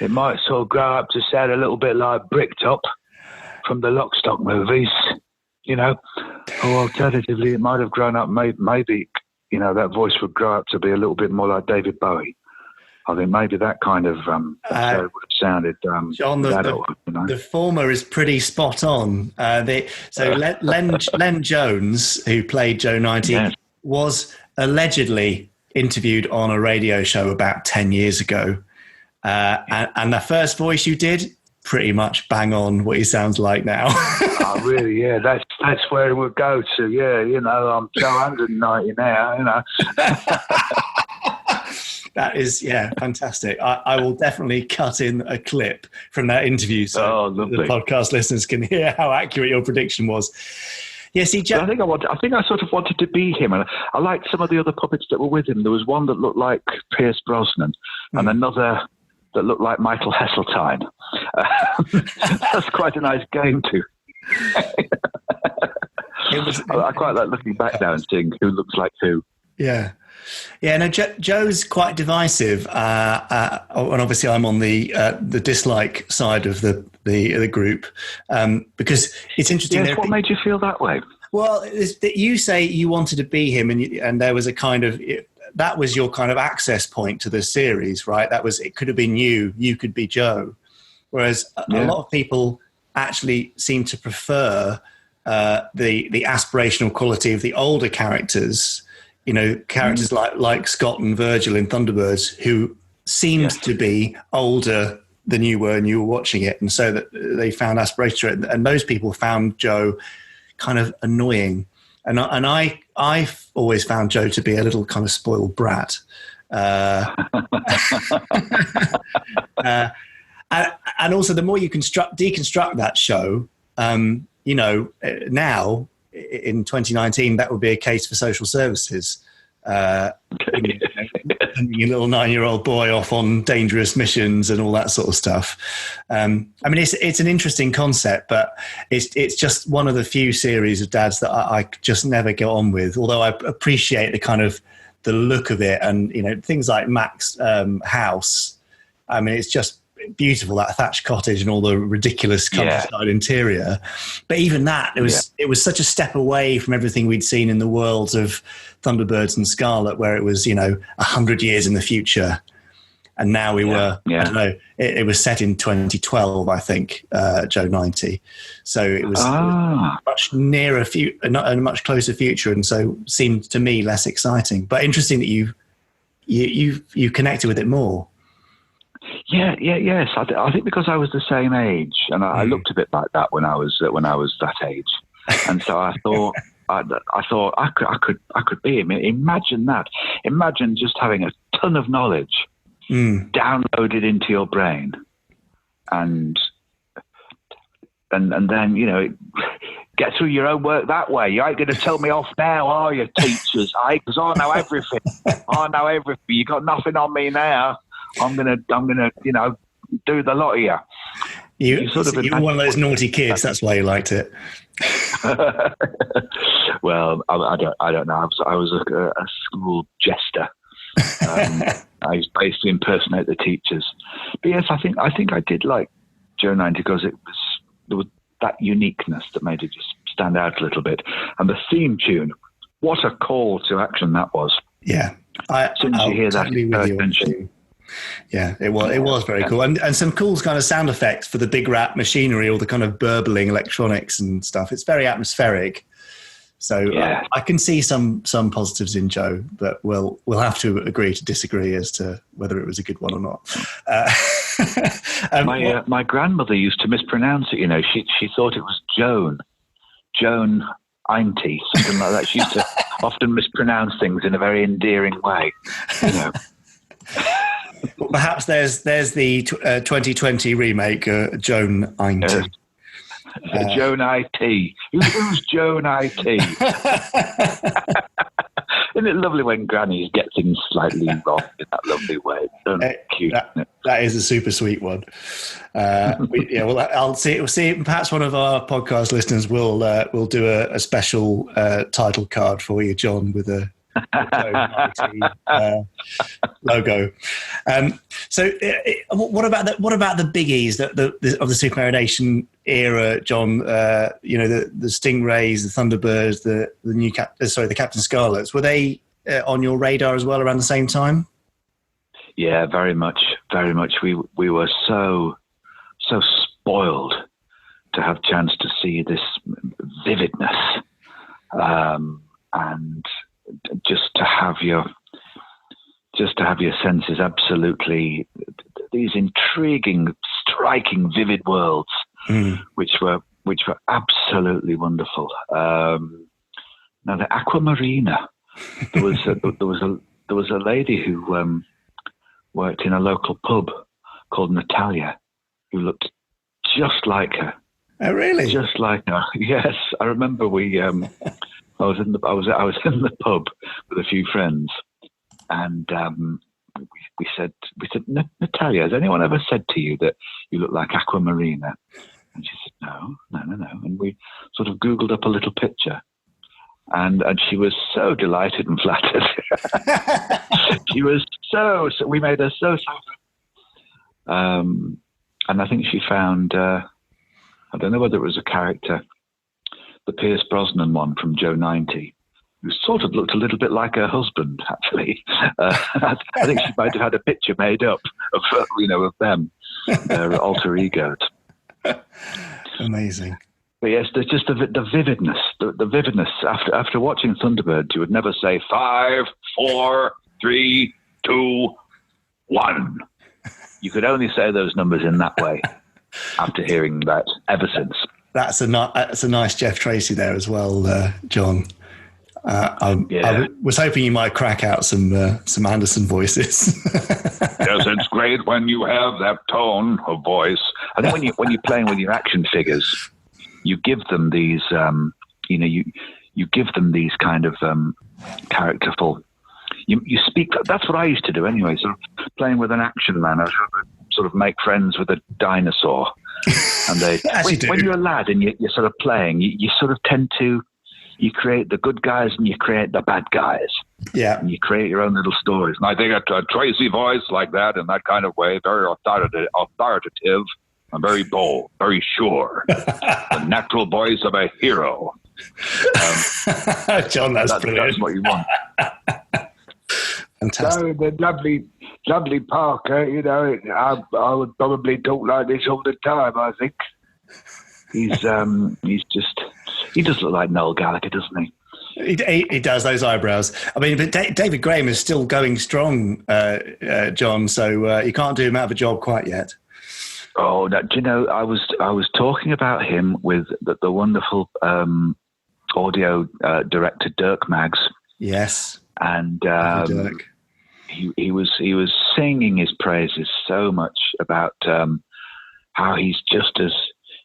It might sort of grow up to sound a little bit like Bricktop from the Lock Stock movies, you know. Or alternatively, it might have grown up, maybe, you know, that voice would grow up to be a little bit more like David Bowie. I think maybe that kind of episode would have sounded Jon, the former is pretty spot on. Len Jones, who played Joe 90, was allegedly interviewed on a radio show about 10 years ago. And the first voice you did, pretty much bang on what he sounds like now. Oh, really? Yeah, that's where it would go to. Yeah, you know, I'm 190 now, you know. That is, fantastic. I will definitely cut in a clip from that interview so the podcast listeners can hear how accurate your prediction was. Yeah, see, I think I sort of wanted to be him, and I liked some of the other puppets that were with him. There was one that looked like Pierce Brosnan, and another that looked like Michael Heseltine. That's quite a nice game too. I quite like looking back now and seeing who looks like who. Yeah. Yeah, no, Joe's quite divisive, and obviously I'm on the dislike side of the group, because it's interesting. Yes, what made you feel that way? Well, you say you wanted to be him, and there was a kind of that was your kind of access point to the series, right? It could have been you could be Joe, whereas a lot of people actually seem to prefer the aspirational quality of the older characters. You know, characters like Scott and Virgil in Thunderbirds, who seemed to be older than you were and you were watching it, and so that they found aspiration to it. And those people found Joe kind of annoying, and I've always found Joe to be a little kind of spoiled brat. And also, the more you deconstruct that show, you know, now in 2019, that would be a case for social services. Sending your little 9-year-old boy off on dangerous missions and all that sort of stuff. I mean, it's an interesting concept, but it's just one of the few series of dads that I just never get on with. Although I appreciate the kind of the look of it, and you know, things like Mac's house. I mean, it's just beautiful, that thatched cottage and all the ridiculous countryside interior. But even that, it was such a step away from everything we'd seen in the worlds of Thunderbirds and Scarlet, where it was, you know, 100 years in the future. And now we were, I don't know, it was set in 2012, I think, Joe 90. So it was much nearer, a much closer future, and so seemed to me less exciting. But interesting that you connected with it more. Yes. I think because I was the same age, and I looked a bit like that when I was that age, and so I thought I could be him. Imagine that. Imagine just having a ton of knowledge downloaded into your brain, and then, you know, get through your own work that way. You ain't going to tell me off now, are you, teachers? Because I know everything. You got nothing on me now. I'm gonna, you know, do the lot of you. You were one of those naughty kids. That's why you liked it. Well, I don't know. I was a school jester. I used to impersonate the teachers. But yes, I think I did like Joe 90 because there was that uniqueness that made it just stand out a little bit. And the theme tune, what a call to action that was. Yeah, as soon as you hear that. Yeah, it was very cool, and some cool kind of sound effects for the big rat machinery, all the kind of burbling electronics and stuff. It's very atmospheric. So I can see some positives in Joe, but we'll have to agree to disagree as to whether it was a good one or not. My grandmother used to mispronounce it. You know, she thought it was Joan Einty, something like that. She used to often mispronounce things in a very endearing way. You know. Perhaps there's the 2020 remake, Joan Einty. Joan IT. Who's Joan IT? Isn't it lovely when grannies get things slightly wrong in that lovely way? Cute. That is a super sweet one. I'll see. We'll see. Perhaps one of our podcast listeners will do a special title card for you, John, with a logo. So, what about the biggies of the Super Nation era, John? You know, the Stingrays, the Thunderbirds, the Captain Scarlets. Were they on your radar as well around the same time? Yeah, very much, very much. We were so spoiled to have chance to see this vividness, and just to have your senses absolutely, these intriguing, striking, vivid worlds, which were absolutely wonderful. Now the Aquamarina, there was a lady who worked in a local pub called Natalia, who looked just like her. Oh, really? Just like her. Yes, I remember I was in the pub with a few friends, and we said, Natalia, has anyone ever said to you that you look like Aquamarina? And she said, no. And we sort of Googled up a little picture, And she was so delighted and flattered. She was so we made her so and I think she found, I don't know whether it was a character, the Pierce Brosnan one from Joe 90, who sort of looked a little bit like her husband, actually. I think she might have had a picture made up of, of them, their alter egos. Amazing. But yes, there's just the vividness, the vividness. After watching Thunderbirds, you would never say 5, 4, 3, 2, 1. You could only say those numbers in that way after hearing that ever since. That's a nice Jeff Tracy there as well, John. I was hoping you might crack out some Anderson voices. Yes, it's great when you have that tone of voice. I think when you're playing with your action figures, you give them these, you give them these kind of characterful. You speak. That's what I used to do anyway. Sort of playing with an action man, I sort of make friends with a dinosaur. And when you're a lad and you're sort of playing, you sort of tend to. You create the good guys and you create the bad guys. Yeah. And you create your own little stories. And I think a Tracy voice like that, in that kind of way, very authoritative and very bold, very sure. The natural voice of a hero. John, that's brilliant. That's what you want. Fantastic. So the lovely Parker, I would probably talk like this all the time, I think. He does look like Noel Gallagher, doesn't he? He does, those eyebrows. I mean, but David Graham is still going strong, John, so you can't do him out of a job quite yet. Oh, do you know, I was talking about him with the wonderful audio director, Dirk Maggs. Yes. And Dirk. He was singing his praises so much about how he's just as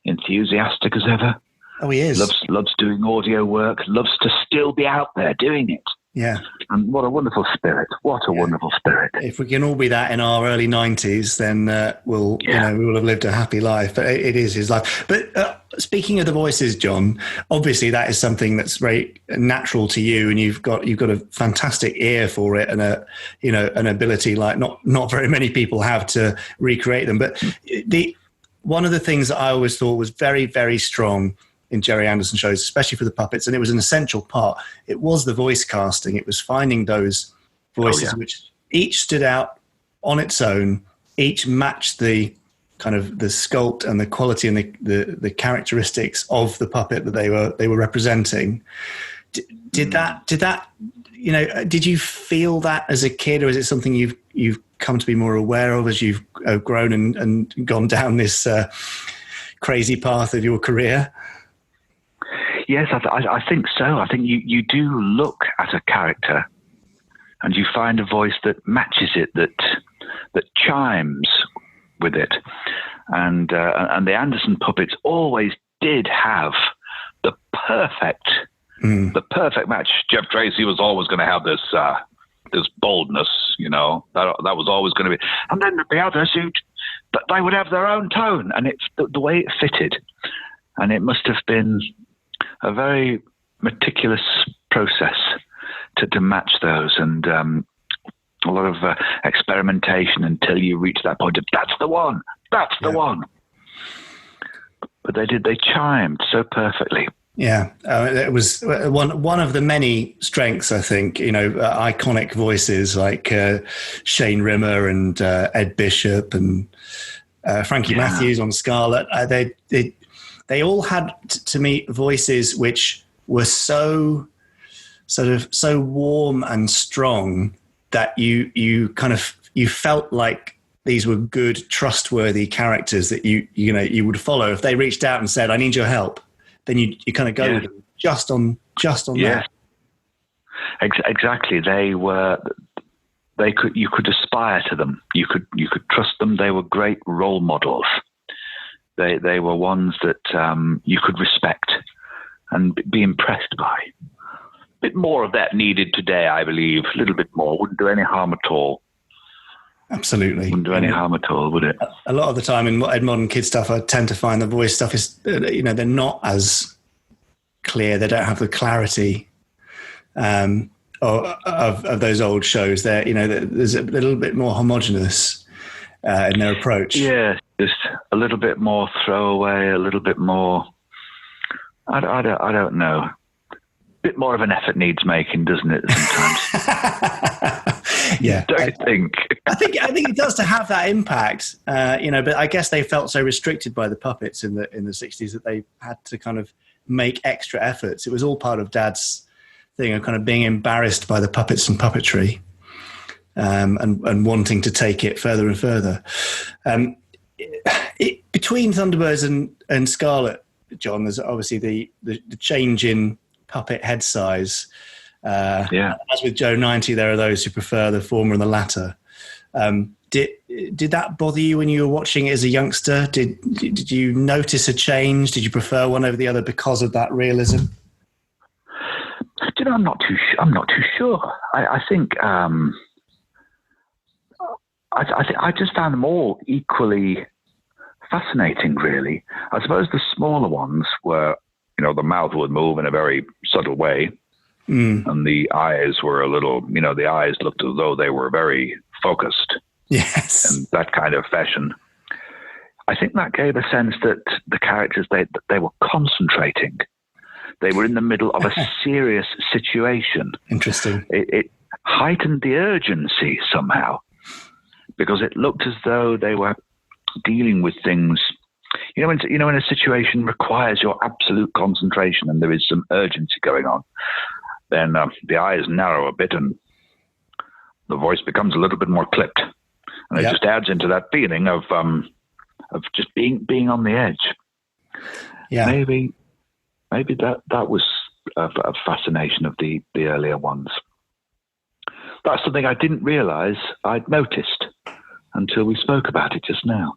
enthusiastic as ever. Oh, he is. Loves doing audio work, loves to still be out there doing it. Yeah. And what a wonderful spirit. What a wonderful spirit. If we can all be that in our early 90s, then we will have lived a happy life. But it is his life. But speaking of the voices, John, obviously that is something that's very natural to you, and you've got a fantastic ear for it, and an ability like not very many people have to recreate them. But one of the things that I always thought was very, very strong in Gerry Anderson shows, especially for the puppets, and it was an essential part, it was the voice casting. It was finding those voices which each stood out on its own, each matched the kind of the sculpt and the quality and the characteristics of the puppet that they were representing. Did you feel that as a kid, or is it something you've come to be more aware of as you've grown and gone down this crazy path of your career? Yes, I think so. I think you do look at a character and you find a voice that matches it, that chimes with it. And the Anderson puppets always did have the perfect match. Jeff Tracy was always going to have this boldness, that was always going to be. And then the others, they would have their own tone, and it's the way it fitted. And it must have been a very meticulous process to match those, and a lot of experimentation until you reach that point of that's the one. But they chimed so perfectly. Yeah, it was one of the many strengths, I think, iconic voices like Shane Rimmer and Ed Bishop and Frankie Matthews on Scarlet. They all had, to me, voices which were so warm and strong that you felt like these were good, trustworthy characters that you would follow. If they reached out and said, "I need your help," then you kind of go with them just on that. Exactly. You could aspire to them. You could trust them. They were great role models. They were ones that you could respect and be impressed by. A bit more of that needed today, I believe. A little bit more. Wouldn't do any harm at all. Absolutely. Wouldn't do any harm at all, would it? A lot of the time in modern kid stuff, I tend to find the voice stuff is, they're not as clear. They don't have the clarity of those old shows. There, there's a little bit more homogenous in their approach. Yeah, just a little bit more throwaway, a little bit more. I don't know. A bit more of an effort needs making, doesn't it? Sometimes. Yeah, don't you think? I think it does to have that impact, But I guess they felt so restricted by the puppets in the 60s that they had to kind of make extra efforts. It was all part of Dad's thing of kind of being embarrassed by the puppets and puppetry, and wanting to take it further and further. Between Thunderbirds and Scarlet, John, there's obviously the change in puppet head size. As with Joe 90, there are those who prefer the former and the latter. Did that bother you when you were watching it as a youngster? Did you notice a change? Did you prefer one over the other because of that realism? I'm not too sure. I think I just found them all equally fascinating. Really, I suppose the smaller ones were, the mouth would move in a very subtle way. And the eyes were a little, the eyes looked as though they were very focused. Yes. In that kind of fashion. I think that gave a sense that the characters, they were concentrating. They were in the middle of a serious situation. Interesting. It heightened the urgency somehow, because it looked as though they were dealing with things. When a situation requires your absolute concentration and there is some urgency going on, then the eyes narrow a bit and the voice becomes a little bit more clipped, and it just adds into that feeling of just being on the edge. Yeah, maybe that was a fascination of the earlier ones. That's something I didn't realise I'd noticed until we spoke about it just now.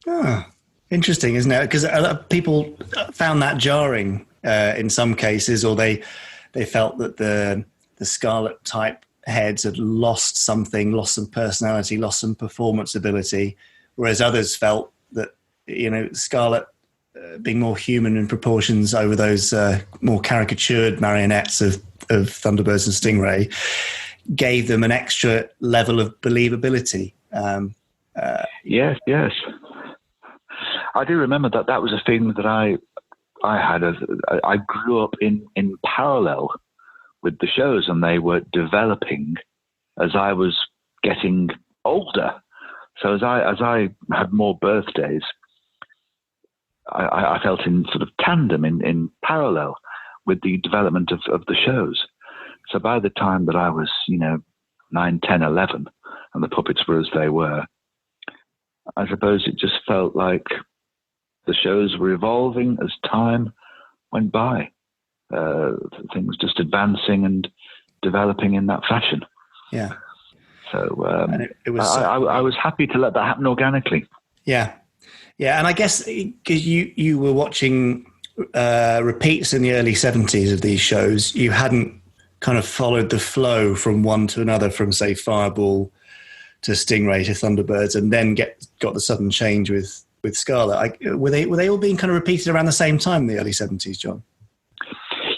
Ah, interesting, isn't it? Because a lot of people found that jarring in some cases, or they felt that the Scarlet type heads had lost something, lost some personality, lost some performance ability, whereas others felt that Scarlet being more human in proportions over those more caricatured marionettes of Thunderbirds and Stingray gave them an extra level of believability. Yes. I do remember that was a feeling that I had. I grew up in parallel with the shows, and they were developing as I was getting older. So as I had more birthdays, I felt in sort of tandem, in parallel with the development of the shows. So by the time that I was, 9, 10, 11, and the puppets were as they were, I suppose it just felt like the shows were evolving as time went by. Things just advancing and developing in that fashion. Yeah. So it was. I was happy to let that happen organically. Yeah, and I guess because you were watching repeats in the early 70s of these shows, you hadn't kind of followed the flow from one to another, from say Fireball to Stingray to Thunderbirds, and then got the sudden change with Scarlet. Were they all being kind of repeated around the same time in the early 70s, John?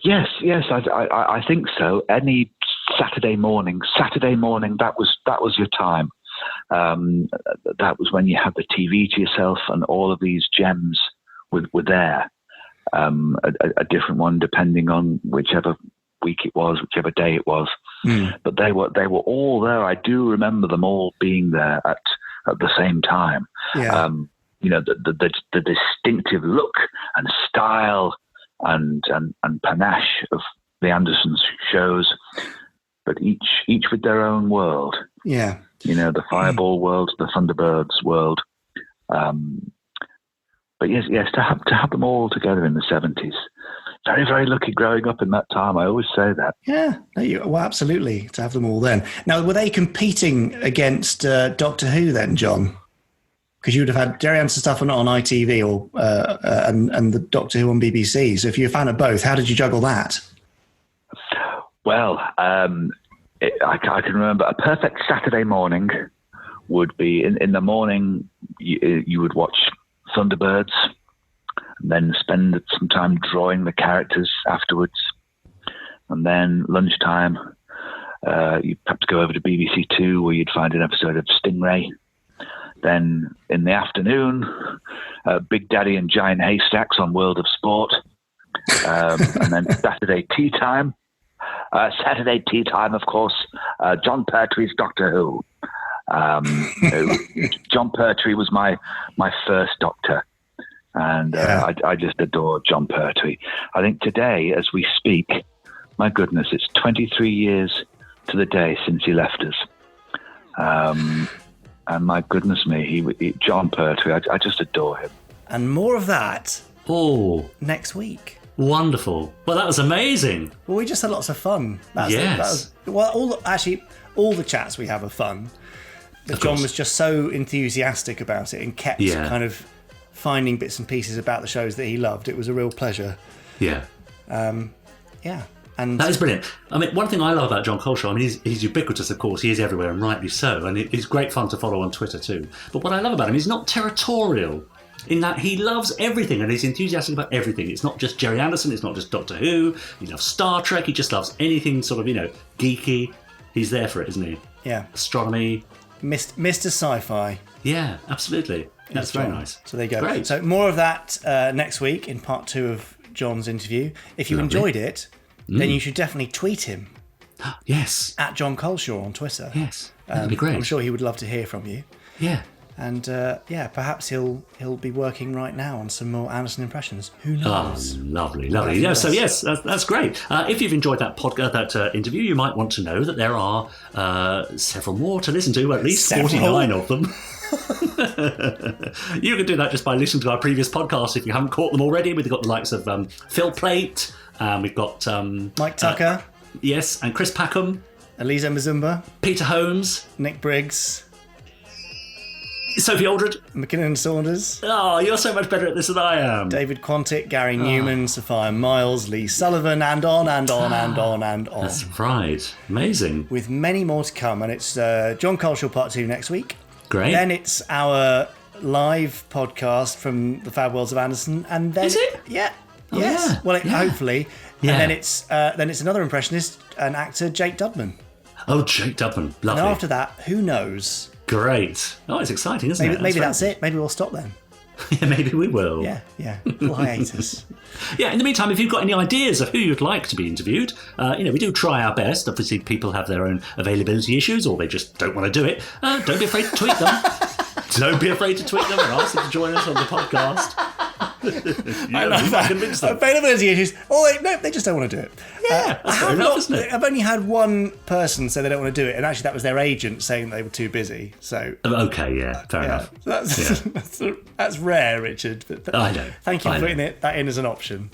Yes, I think so. Any Saturday morning, that was your time. That was when you had the TV to yourself, and all of these gems were there. A different one depending on whichever week it was, whichever day it was. But they were all there. I do remember them all being there at the same time. Yeah. The distinctive look and style and panache of the Andersons shows, but each with their own world. Yeah. The Fireball world, the Thunderbirds world. But yes, to have them all together in the 70s. Very, very lucky growing up in that time. I always say that. Yeah, well, absolutely, to have them all then. Now, were they competing against Doctor Who then, John? Because you would have had Gerry Anderson stuff on ITV or and the Doctor Who on BBC. So if you're a fan of both, how did you juggle that? Well, I can remember a perfect Saturday morning would be in the morning. You would watch Thunderbirds, and then spend some time drawing the characters afterwards. And then lunchtime, you'd perhaps go over to BBC Two, where you'd find an episode of Stingray. Then in the afternoon, Big Daddy and Giant Haystacks on World of Sport. And then Saturday tea time. Of course, John Pertwee's Doctor Who. John Pertwee was my first Doctor. And I just adore Jon Pertwee. I think today, as we speak, my goodness, it's 23 years to the day since he left us. And my goodness me, Jon Pertwee, I just adore him. And more of that next week. Wonderful. Well, that was amazing. Well, we just had lots of fun. Yes. All the chats we have are fun. But John was just so enthusiastic about it and kept kind of finding bits and pieces about the shows that he loved. It was a real pleasure. Yeah. And that is brilliant. I mean, one thing I love about Jon Culshaw, I mean, he's ubiquitous, of course. He is everywhere, and rightly so. And he's great fun to follow on Twitter, too. But what I love about him, he's not territorial in that he loves everything and he's enthusiastic about everything. It's not just Gerry Anderson. It's not just Doctor Who. He loves Star Trek. He just loves anything sort of, geeky. He's there for it, isn't he? Yeah. Astronomy. Mr. Sci-fi. Yeah, absolutely. That's very nice. So there you go. Great. So more of that next week in part 2 of John's interview. If you enjoyed it, then you should definitely tweet him. Yes. At Jon Culshaw on Twitter. Yes. That'd be great. I'm sure he would love to hear from you. Yeah. And perhaps he'll be working right now on some more Anderson impressions. Who knows? Oh, lovely. Yeah, so yes, that's great. If you've enjoyed that interview, you might want to know that there are several more to listen to, at least 49 of them. You can do that just by listening to our previous podcasts if you haven't caught them already. We've got the likes of Phil Plait, we've got Mike Tucker, yes, and Chris Packham, Eliza Mazumba, Peter Holmes, Nick Briggs, Sophie Aldred, McKinnon Saunders. Oh, you're so much better at this than I am. David Quantick, Gary Newman, Sophia Miles, Lee Sullivan, and on and on and on and on. That's right. Amazing. With many more to come, and it's Jon Culshaw Part 2 next week. Great. Then it's our live podcast from the Fab Worlds of Anderson, and then is it? Yeah. Oh, yes. Yeah. Well, hopefully. Yeah. And then it's another impressionist, an actor, Jake Dudman. Oh, Jake Dudman. Lovely. And after that, who knows? Great. Oh, it's exciting, isn't it? Maybe that's it. Maybe we'll stop then. Yeah, maybe we will. Yeah. Little hiatus. Yeah, in the meantime, if you've got any ideas of who you'd like to be interviewed, we do try our best. Obviously, people have their own availability issues or they just don't want to do it. Don't be afraid to tweet them. Don't be afraid to tweet them and ask them to join us on the podcast. I love that. Availability issues. Oh, wait, no, they just don't want to do it. Yeah, that's fair enough, isn't it? I've only had one person say they don't want to do it, and actually that was their agent saying they were too busy. So okay, yeah, fair enough. That's rare, Richard. But I know. Thank you for putting that in as an option.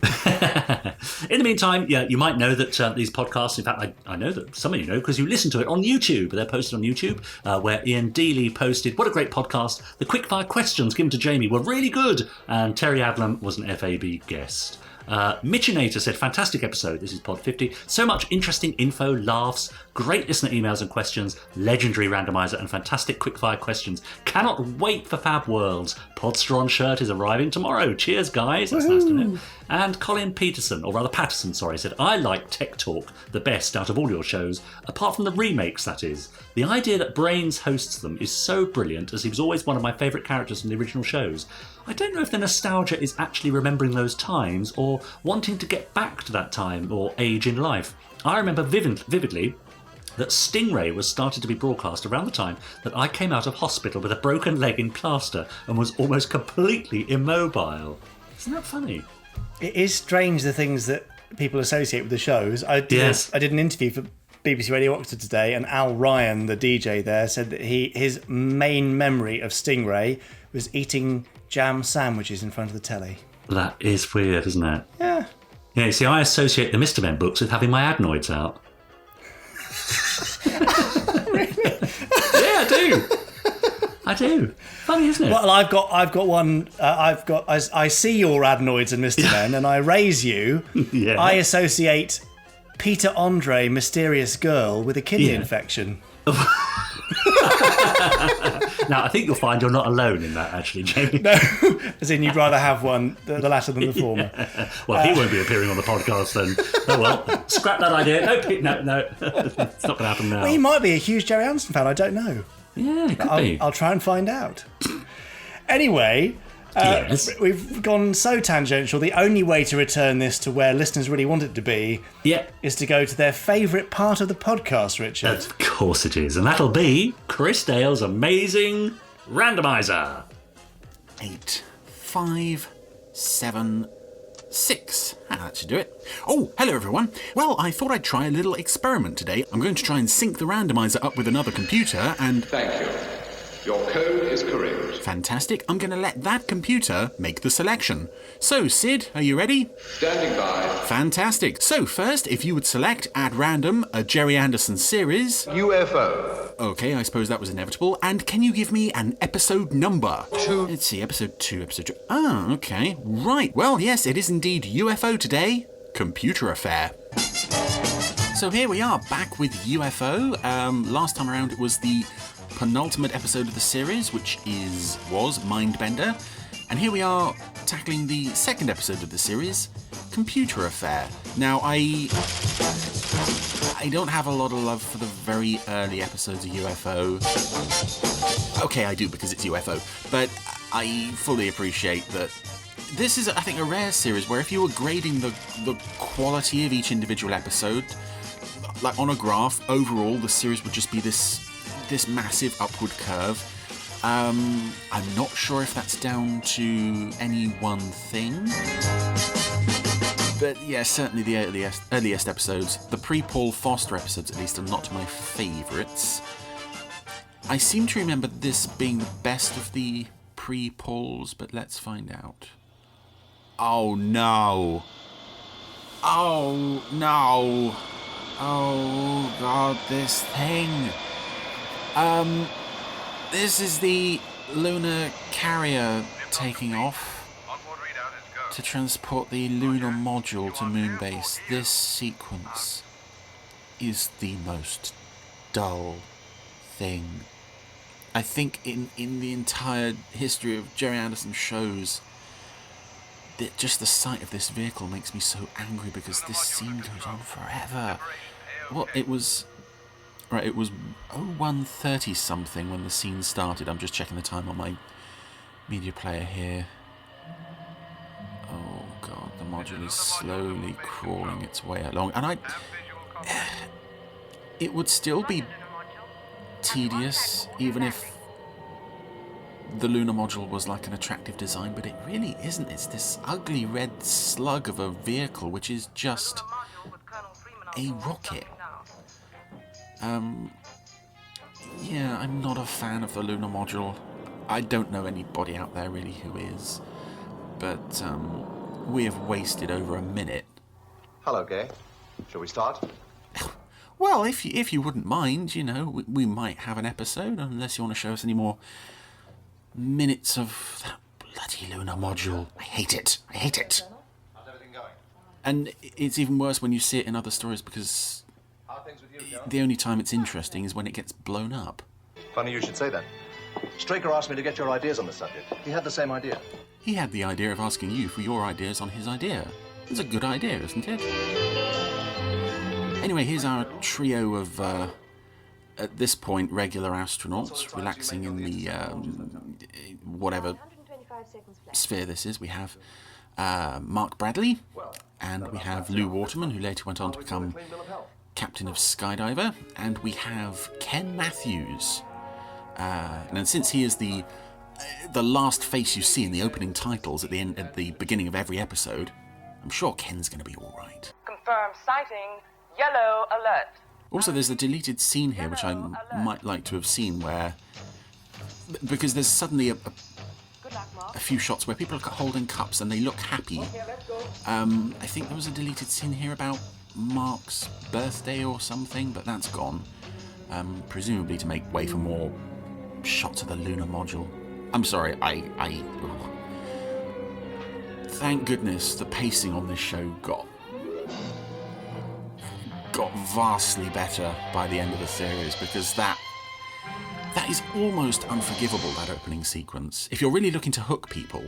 In the meantime, you might know that these podcasts, in fact, I know that some of you know because you listen to it on YouTube. They're posted on YouTube, where Ian Dealey posted, what a great podcast. The quickfire questions given to Jamie were really good, and Terry Adlam was an FAB guest. Mitchinator said, fantastic episode. This is pod 50. So much interesting info, laughs, great listener emails and questions, legendary randomizer, and fantastic quickfire questions. Cannot wait for Fab Worlds. Podster on shirt is arriving tomorrow. Cheers, guys. That's nice to know. And Colin Patterson said, I like Tech Talk the best out of all your shows, apart from the remakes, that is. The idea that Brains hosts them is so brilliant, as he was always one of my favourite characters from the original shows. I don't know if the nostalgia is actually remembering those times or wanting to get back to that time or age in life. I remember vividly that Stingray was started to be broadcast around the time that I came out of hospital with a broken leg in plaster and was almost completely immobile. Isn't that funny? It is strange the things that people associate with the shows. I did an interview for BBC Radio Oxford today, and Al Ryan, the DJ there, said that his main memory of Stingray was eating jam sandwiches in front of the telly. That is weird, isn't it? Yeah. Yeah, you see, I associate the Mr. Men books with having my adenoids out. Really? Yeah, I do. Funny, isn't it? Well, I've got one. I see your adenoids and Mr. Men, and I raise you. Yeah. I associate Peter Andre, mysterious girl, with a kidney infection. Now, I think you'll find you're not alone in that, actually, Jamie. No, as in you'd rather have one, the latter than the former. Well, he won't be appearing on the podcast then. Oh, well, scrap that idea. No. It's not going to happen now. Well, he might be a huge Gerry Anderson fan, I don't know. Yeah, it could be. I'll try and find out. Anyway, Yes. we've gone so tangential. The only way to return this to where listeners really want it to be is to go to their favourite part of the podcast, Richard. Of course it is. And that'll be Chris Dale's amazing Randomiser. 8, 5, 7, 6. That should do it. Oh, hello everyone. Well, I thought I'd try a little experiment today. I'm going to try and sync the randomizer up with another computer and... Thank you. Your code is correct. Fantastic. I'm going to let that computer make the selection. So, Sid, are you ready? Standing by. Fantastic. So, first, if you would select at random a Gerry Anderson series. UFO. Okay, I suppose that was inevitable. And can you give me an episode number? 2. Let's see, episode 2. Ah, okay. Right. Well, yes, it is indeed UFO today. Computer affair. So here we are, back with UFO. Last time around it was the penultimate episode of the series, which was Mindbender. And here we are tackling the second episode of the series, Computer Affair. Now, I don't have a lot of love for the very early episodes of UFO. Okay, I do because it's UFO, but I fully appreciate that this is, I think, a rare series where if you were grading the quality of each individual episode, like on a graph, overall the series would just be this massive upward curve. I'm not sure if that's down to any one thing, but yeah, certainly the earliest episodes, the pre-Paul Foster episodes at least, are not my favourites. I seem to remember this being the best of the pre-Pauls, but let's find out. Oh no! Oh no! Oh god, this thing! This is the lunar carrier taking off to transport the lunar module to Moonbase. This sequence is the most dull thing, I think, in the entire history of Gerry Anderson shows. That just the sight of this vehicle makes me so angry because this scene goes on forever. Well, it was 01:30 something when the scene started. I'm just checking the time on my media player here. Oh god, the module is slowly crawling its way along, and it would still be tedious even if the lunar module was like an attractive design, but it really isn't. It's this ugly red slug of a vehicle which is just a rocket. Yeah, I'm not a fan of the lunar module. I don't know anybody out there really who is, but we have wasted over a minute. Hello, Gay. Shall we start? Well, if you wouldn't mind, we might have an episode, unless you want to show us any more minutes of that bloody lunar module. I hate it. How's everything going? And it's even worse when you see it in other stories because How are things with you, John? the only time it's interesting is when it gets blown up. Funny you should say that. Straker asked me to get your ideas on the subject. He had the same idea. He had the idea of asking you for your ideas on his idea. It's a good idea, isn't it? Anyway, here's our trio of, at this point, regular astronauts relaxing in the, whatever sphere this is. We have Mark Bradley, and we have Lou Waterman, who later went on to become captain of Skydiver, and we have Ken Matthews. And since he is the last face you see in the opening titles at the beginning of every episode, I'm sure Ken's going to be all right. Confirmed sighting. Yellow alert. Also, there's a deleted scene here which I might like to have seen where, because there's suddenly a few shots where people are holding cups and they look happy. I think there was a deleted scene here about Mark's birthday or something, but that's gone. Presumably to make way for more shots of the lunar module. I'm sorry, thank goodness the pacing on this show got vastly better by the end of the series, because that That is almost unforgivable, that opening sequence. If you're really looking to hook people,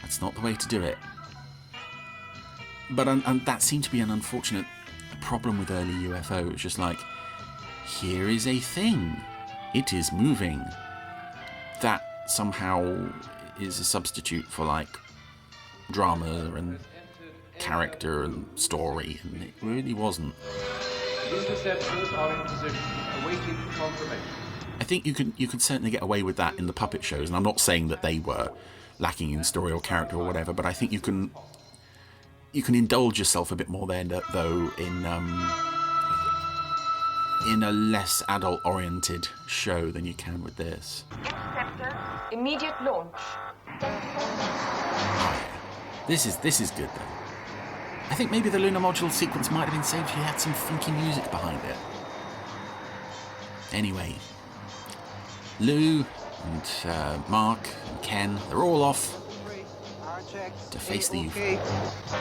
that's not the way to do it. But that seemed to be an unfortunate problem with early UFO. It's just like, here is a thing. It is moving. That somehow is a substitute for, like, drama and character and story, and it really wasn't. Interceptors are in position, awaiting confirmation. I think you could certainly get away with that in the puppet shows, and I'm not saying that they were lacking in story or character or whatever, but I think you can indulge yourself a bit more there, though, in a less adult-oriented show than you can with this. Interceptors, immediate launch. This is good, though. I think maybe the lunar module sequence might have been saved if you had some funky music behind it. Anyway, Lou and Mark and Ken, they're all off to face the UFO.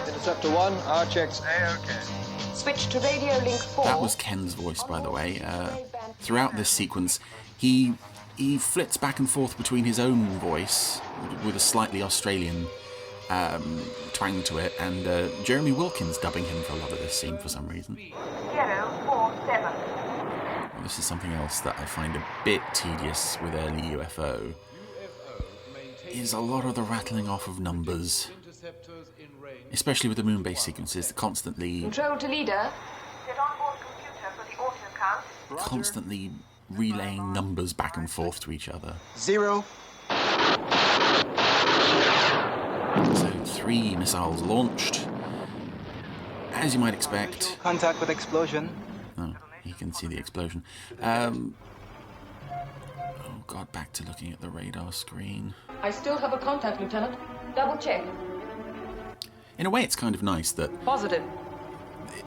Interceptor 1, our checks A-OK. Switch to radio link 4. That was Ken's voice, by the way. Throughout this sequence, he flits back and forth between his own voice, with a slightly Australian twang to it, and Jeremy Wilkins dubbing him for a lot of this scene for some reason. 047. This is something else that I find a bit tedious with early UFO, is a lot of the rattling off of numbers, especially with the moon-based sequences, constantly... Control to leader. Get on board computer for the auto count. Constantly relaying numbers back and forth to each other. 0. So 3 missiles launched, as you might expect. Contact with explosion. Oh, you can see the explosion. Oh god, back to looking at the radar screen. I still have a contact, Lieutenant. Double check. In a way, it's kind of nice that Positive.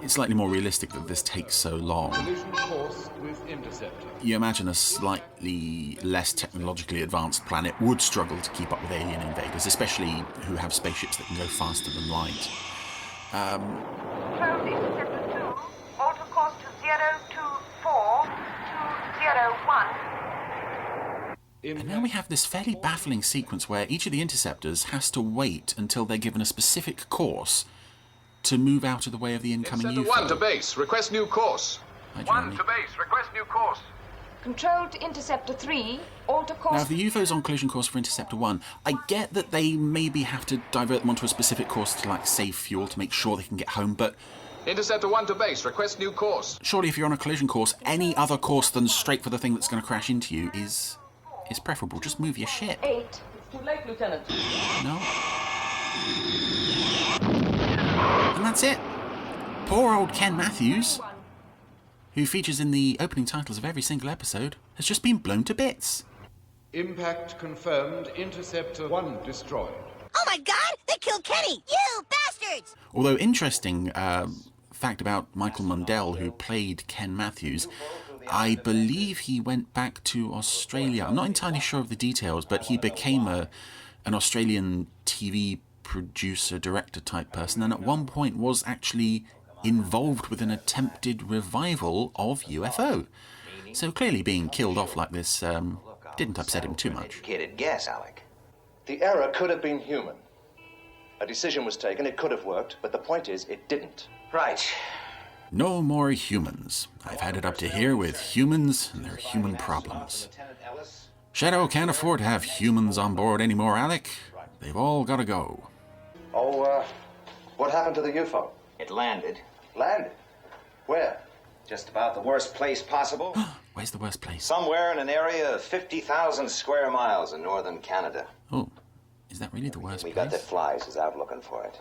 it's slightly more realistic that this takes so long. Collision course with interceptor. You imagine a slightly less technologically advanced planet would struggle to keep up with alien invaders, especially who have spaceships that can go faster than light. Control to interceptor 2. Auto course to 024 201. And now we have this fairly baffling sequence where each of the interceptors has to wait until they're given a specific course to move out of the way of the incoming UFO. Interceptor 1 to base. Request new course. Hi, 1 to base. Request new course. Control to interceptor 3. Auto course. Now, if the UFO's on collision course for Interceptor 1, I get that they maybe have to divert them onto a specific course to, like, save fuel to make sure they can get home, but... Interceptor 1 to base. Request new course. Surely if you're on a collision course, any other course than straight for the thing that's going to crash into you is preferable. Just move your ship. 8. It's too late, Lieutenant. No. And that's it. Poor old Ken Matthews, who features in the opening titles of every single episode, has just been blown to bits. Impact confirmed. Interceptor 1 destroyed. Oh my god! They killed Kenny! You bastards! Although interesting fact about Michael Mundell, who played Ken Matthews, I believe he went back to Australia. I'm not entirely sure of the details, but he became an Australian TV producer, director type person, and at one point was actually involved with an attempted revival of UFO. So clearly being killed off like this didn't upset him too much. Educated guess, Alec. The error could have been human. A decision was taken, it could have worked, but the point is, it didn't. Right. No more humans. I've had it up to here with humans and their human problems. Shadow can't afford to have humans on board anymore, Alec. They've all got to go. Oh, what happened to the UFO? It landed. Landed? Where? Just about the worst place possible. Where's the worst place? Somewhere in an area of 50,000 square miles in northern Canada. Oh, is that really the worst We place? got the flies is out looking for it.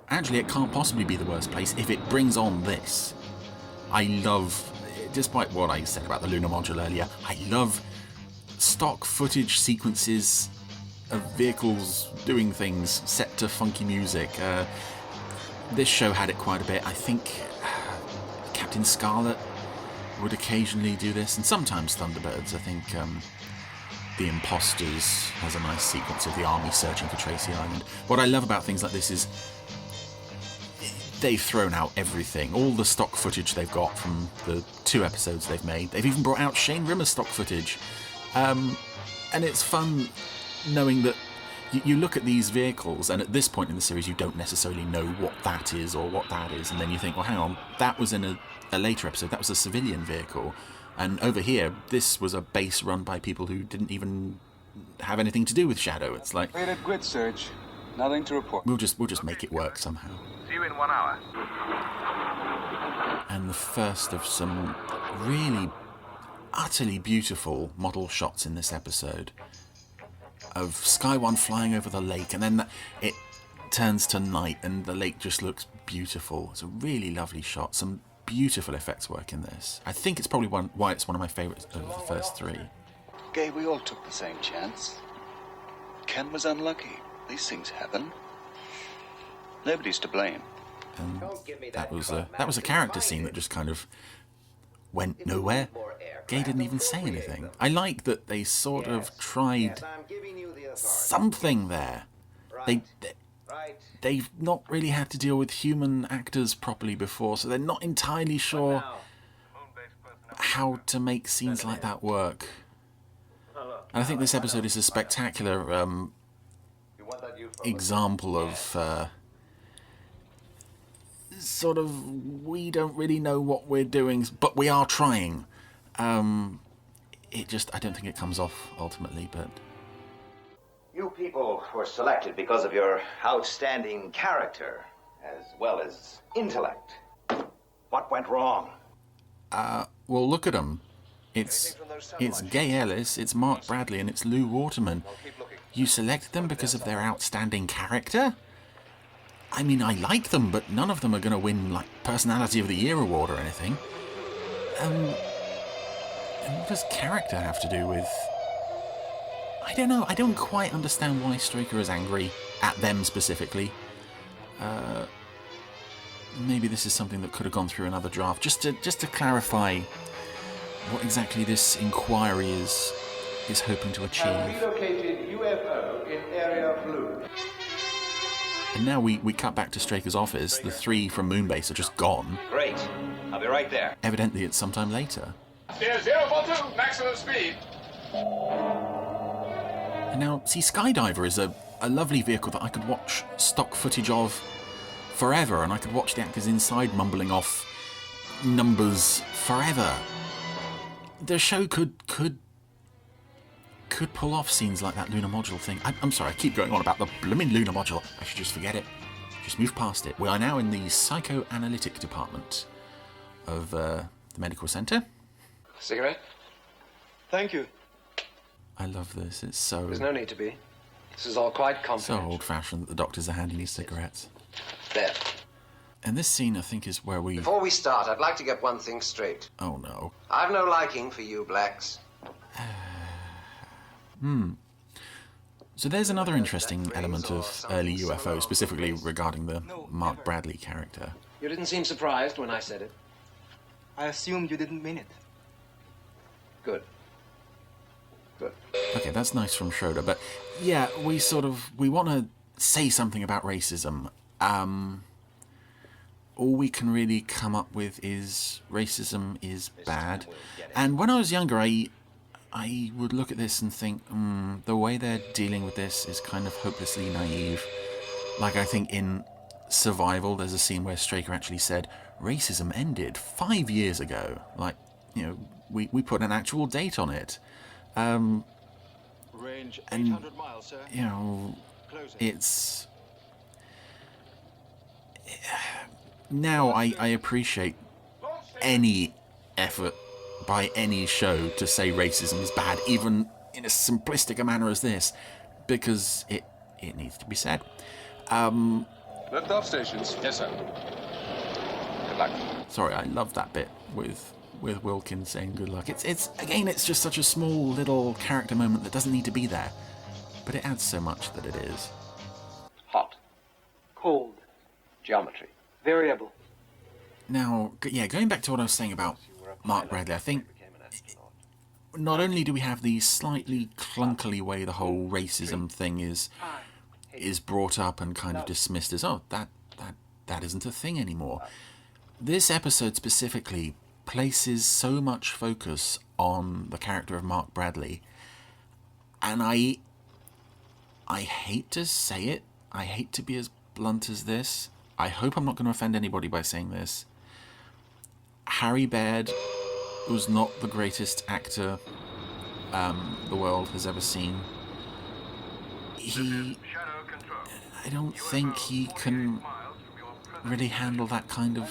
Actually, it can't possibly be the worst place if it brings on this. I love, despite what I said about the lunar module earlier, I love stock footage sequences of vehicles doing things set to funky music. This show had it quite a bit. I think Captain Scarlet would occasionally do this, and sometimes Thunderbirds. I think The Imposters has a nice sequence of the army searching for Tracy Island. What I love about things like this is they've thrown out everything, all the stock footage they've got from the 2 episodes they've made. They've even brought out Shane Rimmer stock footage. And it's fun knowing that you look at these vehicles, and at this point in the series you don't necessarily know what that is or what that is, and then you think, well, hang on, that was in a later episode, that was a civilian vehicle, and over here this was a base run by people who didn't even have anything to do with Shadow. It's like, Rated grid surge. Nothing to report. we'll just make it work somehow. See you in 1 hour. And the first of some really utterly beautiful model shots in this episode of Sky One flying over the lake, and then it turns to night and the lake just looks beautiful. It's a really lovely shot. Some beautiful effects work in this. I think it's probably why it's one of my favourites of the first 3. Gay, we all took the same chance. Ken was unlucky. These things happen. Nobody's to blame. And that was a character scene that just kind of went nowhere. Gay didn't even say anything. I like that they sort of tried something there. They've not really had to deal with human actors properly before, so they're not entirely sure how to make scenes like that work. And I think this episode is a spectacular example of sort of, we don't really know what we're doing, but we are trying. I don't think it comes off ultimately, but... You people were selected because of your outstanding character, as well as intellect. What went wrong? Well, look at them. It's Gay Ellis, it's Mark Bradley, and it's Lou Waterman. You selected them because of their outstanding character? I mean, I like them, but none of them are going to win, like, Personality of the Year award or anything. And what does character have to do with... I don't know. I don't quite understand why Straker is angry at them specifically. Maybe this is something that could have gone through another draft, just to clarify what exactly this inquiry is hoping to achieve. Relocated UFO in area blue. And now we cut back to Straker's office. The 3 from Moonbase are just gone. Great. I'll be right there. Evidently it's sometime later. Steer 042, maximum speed. And now, see, Skydiver is a lovely vehicle that I could watch stock footage of forever, and I could watch the actors inside mumbling off numbers forever. The show could pull off scenes like that lunar module thing. I'm sorry, I keep going on about the blooming lunar module. I should just forget it. Just move past it. We are now in the psychoanalytic department of the medical centre. Cigarette? Thank you. I love this. It's so... There's no need to be. This is all quite confidential. So old-fashioned that the doctors are handing you cigarettes. There. And this scene, I think, is where we... Before we start, I'd like to get one thing straight. Oh, no. I've no liking for you blacks. So there's another interesting element of early UFO, specifically regarding the Mark Bradley character. You didn't seem surprised when I said it. I assumed you didn't mean it. Good. Good. Okay, that's nice from Schroeder, but yeah, we want to say something about racism. All we can really come up with is racism is bad. And when I was younger, I would look at this and think, the way they're dealing with this is kind of hopelessly naive. Like, I think in Survival, there's a scene where Straker actually said, racism ended 5 years ago. Like, you know, we put an actual date on it. Range 800 miles, sir. You know, it's... Now I appreciate any effort by any show to say racism is bad, even in as simplistic a manner as this, because it needs to be said. Lift off stations. Yes, sir. Good luck. Sorry, I love that bit with Wilkins saying good luck. It's again, it's just such a small little character moment that doesn't need to be there, but it adds so much that it is. Hot. Cold. Geometry. Variable. Now, yeah, going back to what I was saying about Mark Bradley, I think not only do we have the slightly clunkily way the whole racism thing is brought up and kind of dismissed as, oh, that isn't a thing anymore. This episode specifically places so much focus on the character of Mark Bradley, and I hate to say it, I hate to be as blunt as this, I hope I'm not going to offend anybody by saying this. Harry Baird was not the greatest actor the world has ever seen. I don't think he can really handle that kind of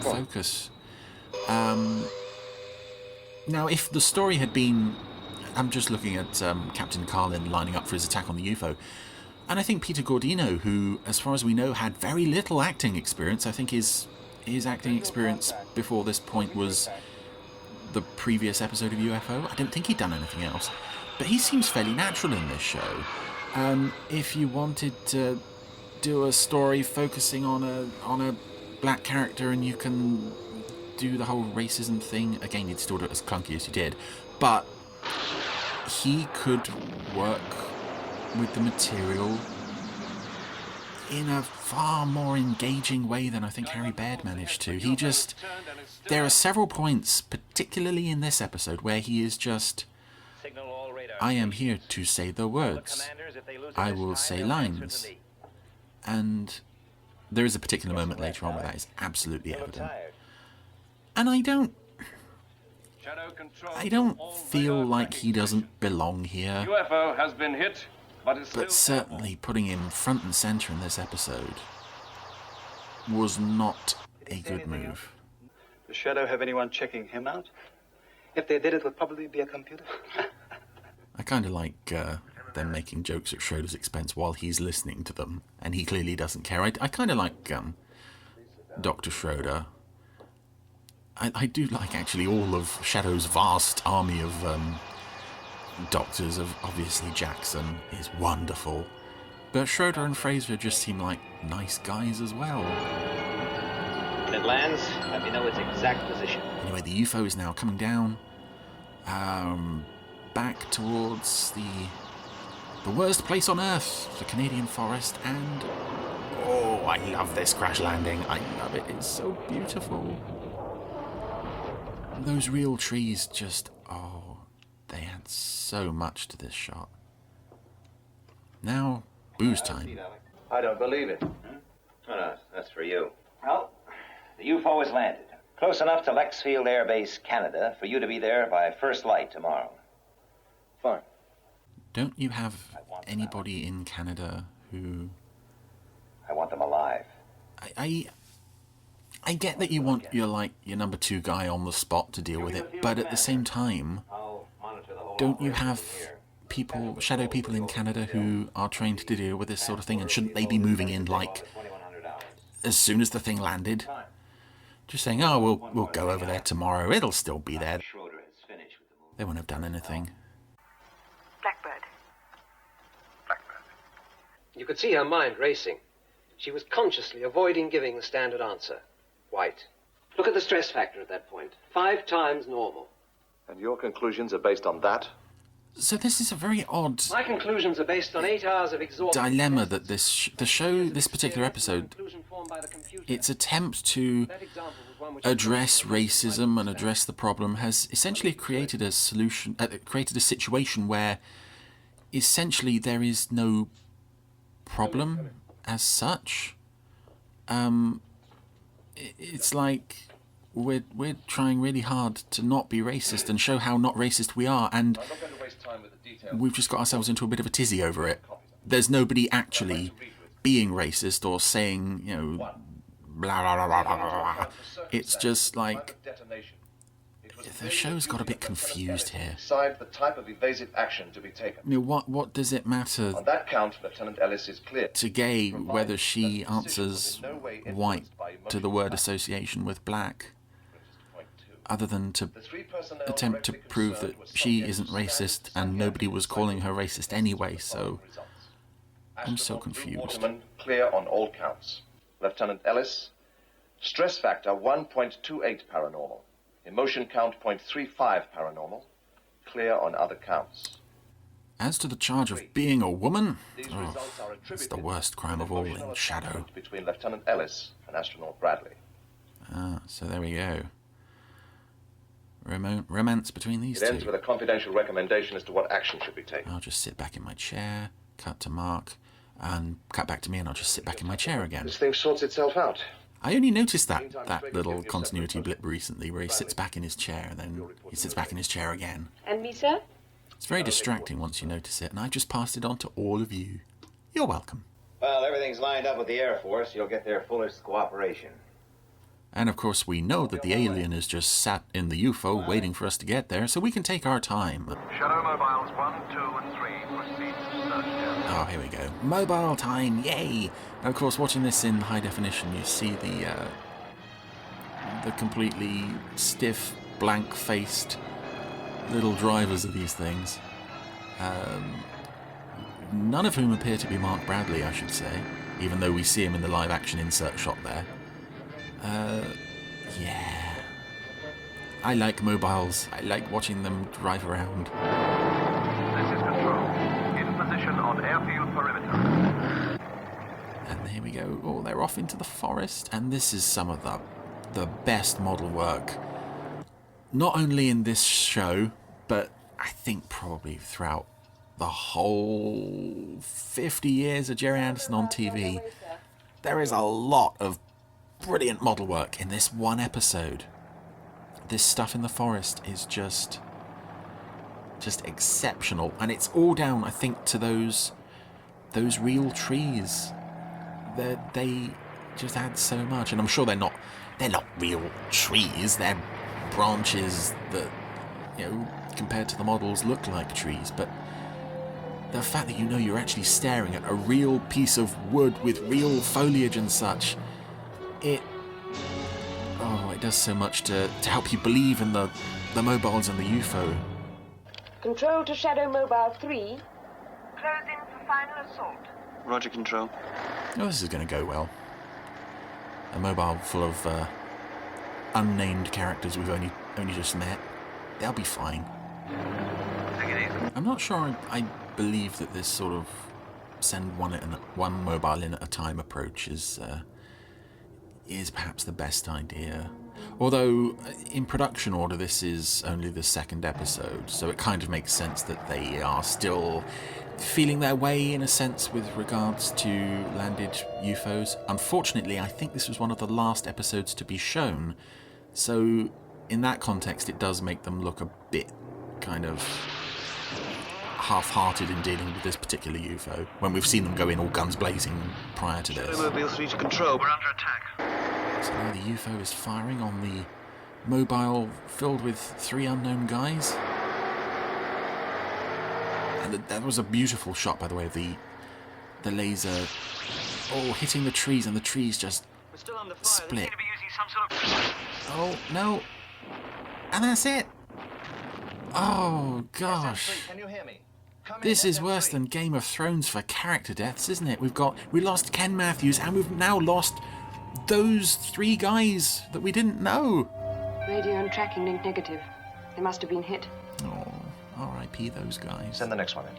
focus. Now, if the story had been... I'm just looking at Captain Carlin lining up for his attack on the UFO, and I think Peter Gordino, who, as far as we know, had very little acting experience, I think his acting experience before this point was the previous episode of UFO. I don't think he'd done anything else, but he seems fairly natural in this show. If you wanted to do a story focusing on a black character and you can do the whole racism thing, again, you'd still do it as clunky as you did, but he could work with the material in a far more engaging way than I think Harry Baird managed to. There are several points, particularly in this episode, where he is just, I am here to say the words. I will say lines. And there is a particular moment later on where that is absolutely evident. And I don't feel like he doesn't belong here. UFO has been hit, but certainly putting him front and centre in this episode was not a good move. Does Shadow have anyone checking him out? If they did, it would probably be a computer. I kind of like them making jokes at Schroeder's expense while he's listening to them, and he clearly doesn't care. I kind of like Dr. Schroeder. I do like, actually, all of Shadow's vast army of doctors. Obviously, Jackson is wonderful. But Schroeder and Fraser just seem like nice guys as well. When it lands, let me know its exact position. Anyway, the UFO is now coming down. Back towards the worst place on Earth, the Canadian forest, and... oh, I love this crash landing. I love it. It's so beautiful. Those real trees just... oh, they add so much to this shot. Now, booze time. I don't believe it. Oh, no, that's for you. Well, the UFO has landed. Close enough to Lexfield Air Base, Canada, for you to be there by first light tomorrow. Fine. Don't you have anybody in Canada who... I want them alive. I get that you want your number two guy on the spot to deal with it, but at the same time, don't you have shadow people in Canada who are trained to deal with this sort of thing, and shouldn't they be moving in as soon as the thing landed? Just saying, oh, we'll go over there tomorrow, it'll still be there. They wouldn't have done anything. Blackbird. You could see her mind racing. She was consciously avoiding giving the standard answer. White. Look at the stress factor at that point. 5 times normal. And your conclusions are based on that? So this is a very odd... My conclusions are based on 8 hours of exhaustion. ...dilemma that this particular episode, its attempt to address racism and address the problem has essentially created a situation where essentially there is no problem as such. It's like we're trying really hard to not be racist and show how not racist we are, and we've just got ourselves into a bit of a tizzy over it. There's nobody actually being racist or saying, blah, blah, blah, blah, blah, blah. It's just like the show's got a bit confused here. Decide the type of evasive action to be taken. What does it matter? On that count, Lieutenant Ellis is clear. To Gay whether she answers white to the word association with black, other than to attempt to prove that she isn't racist and nobody was calling her racist anyway, so I'm so confused. Clear on all counts. Lieutenant Ellis, stress factor 1.28 paranormal. Emotion count 0.35 paranormal. Clear on other counts. As to the charge of being a woman, it's the worst crime of all in Shadow. Between Lieutenant Ellis and astronaut Bradley. So there we go. romance between these It ends two. with a confidential recommendation as to what action should be taken. I'll just sit back in my chair, cut to Mark, and cut back to me, and I'll just sit back in my chair again. This thing sorts itself out. I only noticed that little continuity blip recently where he sits back in his chair and then he sits back in his chair again. And me, sir? It's very distracting once you notice it, and I just passed it on to all of you. You're welcome. Well, everything's lined up with the Air Force. You'll get their fullest cooperation. And of course we know that the alien is just sat in the UFO waiting for us to get there, so we can take our time. Shadow mobiles 1, 2, and 3 proceed to search area. Oh, here we go. Mobile time, yay! And of course, watching this in high definition, you see the completely stiff, blank-faced little drivers of these things. None of whom appear to be Mark Bradley, I should say, even though we see him in the live-action insert shot there. Yeah. I like mobiles. I like watching them drive around. This is Control. In position on airfield perimeter. And here we go. Oh, they're off into the forest. And this is some of the best model work. Not only in this show, but I think probably throughout the whole 50 years of Gerry Anderson on TV. There is a lot of brilliant model work in this one episode. This stuff in the forest is just exceptional, and it's all down, I think, to those real trees. They just add so much, and I'm sure they're not real trees. They're branches that, you know, compared to the models, look like trees. But the fact that you're actually staring at a real piece of wood with real foliage and such, it does so much to help you believe in the mobiles and the UFO. Control to Shadow Mobile 3. Close in for final assault. Roger, Control. Oh, this is going to go well. A mobile full of unnamed characters we've only just met. They'll be fine. I'm not sure I believe that this sort of send one mobile in at a time approach is perhaps the best idea. Although, in production order, this is only the second episode, so it kind of makes sense that they are still feeling their way, in a sense, with regards to landed UFOs. Unfortunately, I think this was one of the last episodes to be shown, so in that context, it does make them look a bit kind of half-hearted in dealing with this particular UFO, when we've seen them go in all guns blazing prior to this. Mobile 3 to Control. We're under attack. So now the UFO is firing on the mobile filled with 3 unknown guys. And that was a beautiful shot, by the way, of the laser hitting the trees, and the trees just split. Oh, no. And that's it. Oh, gosh. Can you hear me? This is worse than Game of Thrones for character deaths, isn't it? We lost Ken Matthews, and we've now lost those 3 guys that we didn't know. Radio and tracking link negative. They must have been hit. Oh, R.I.P. those guys. Send the next one in.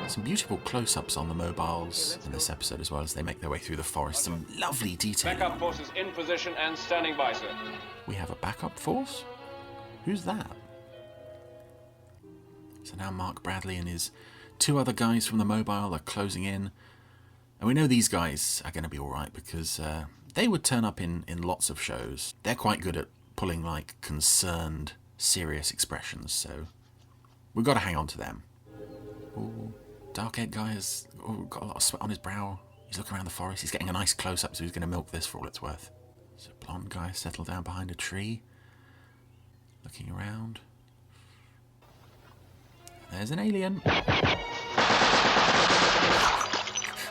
Some beautiful close-ups on the mobiles in this episode as well as they make their way through the forest. Some lovely detail. Backup forces in position and standing by, sir. We have a backup force? Who's that? So now Mark Bradley and his 2 other guys from the mobile are closing in. And we know these guys are going to be alright because they would turn up in lots of shows. They're quite good at pulling like concerned, serious expressions, so we've got to hang on to them. Ooh, dark-haired guy has got a lot of sweat on his brow. He's looking around the forest. He's getting a nice close-up, so he's going to milk this for all it's worth. So blonde guy settled down behind a tree, looking around. There's an alien.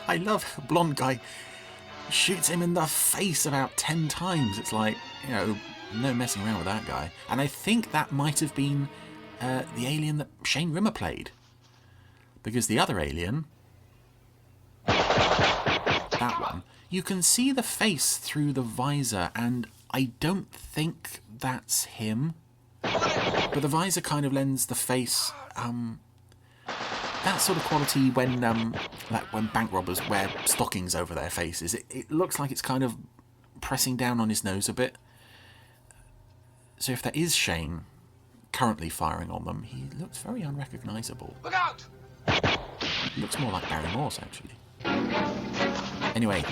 I love a blonde guy shoots him in the face about 10 times. It's like, no messing around with that guy. And I think that might have been the alien that Shane Rimmer played. Because the other alien, that one, you can see the face through the visor, and I don't think that's him. But the visor kind of lends the face that sort of quality when bank robbers wear stockings over their faces. It looks like it's kind of pressing down on his nose a bit. So if that is Shane currently firing on them, he looks very unrecognisable. Look out! Looks more like Barry Morse, actually. Anyway,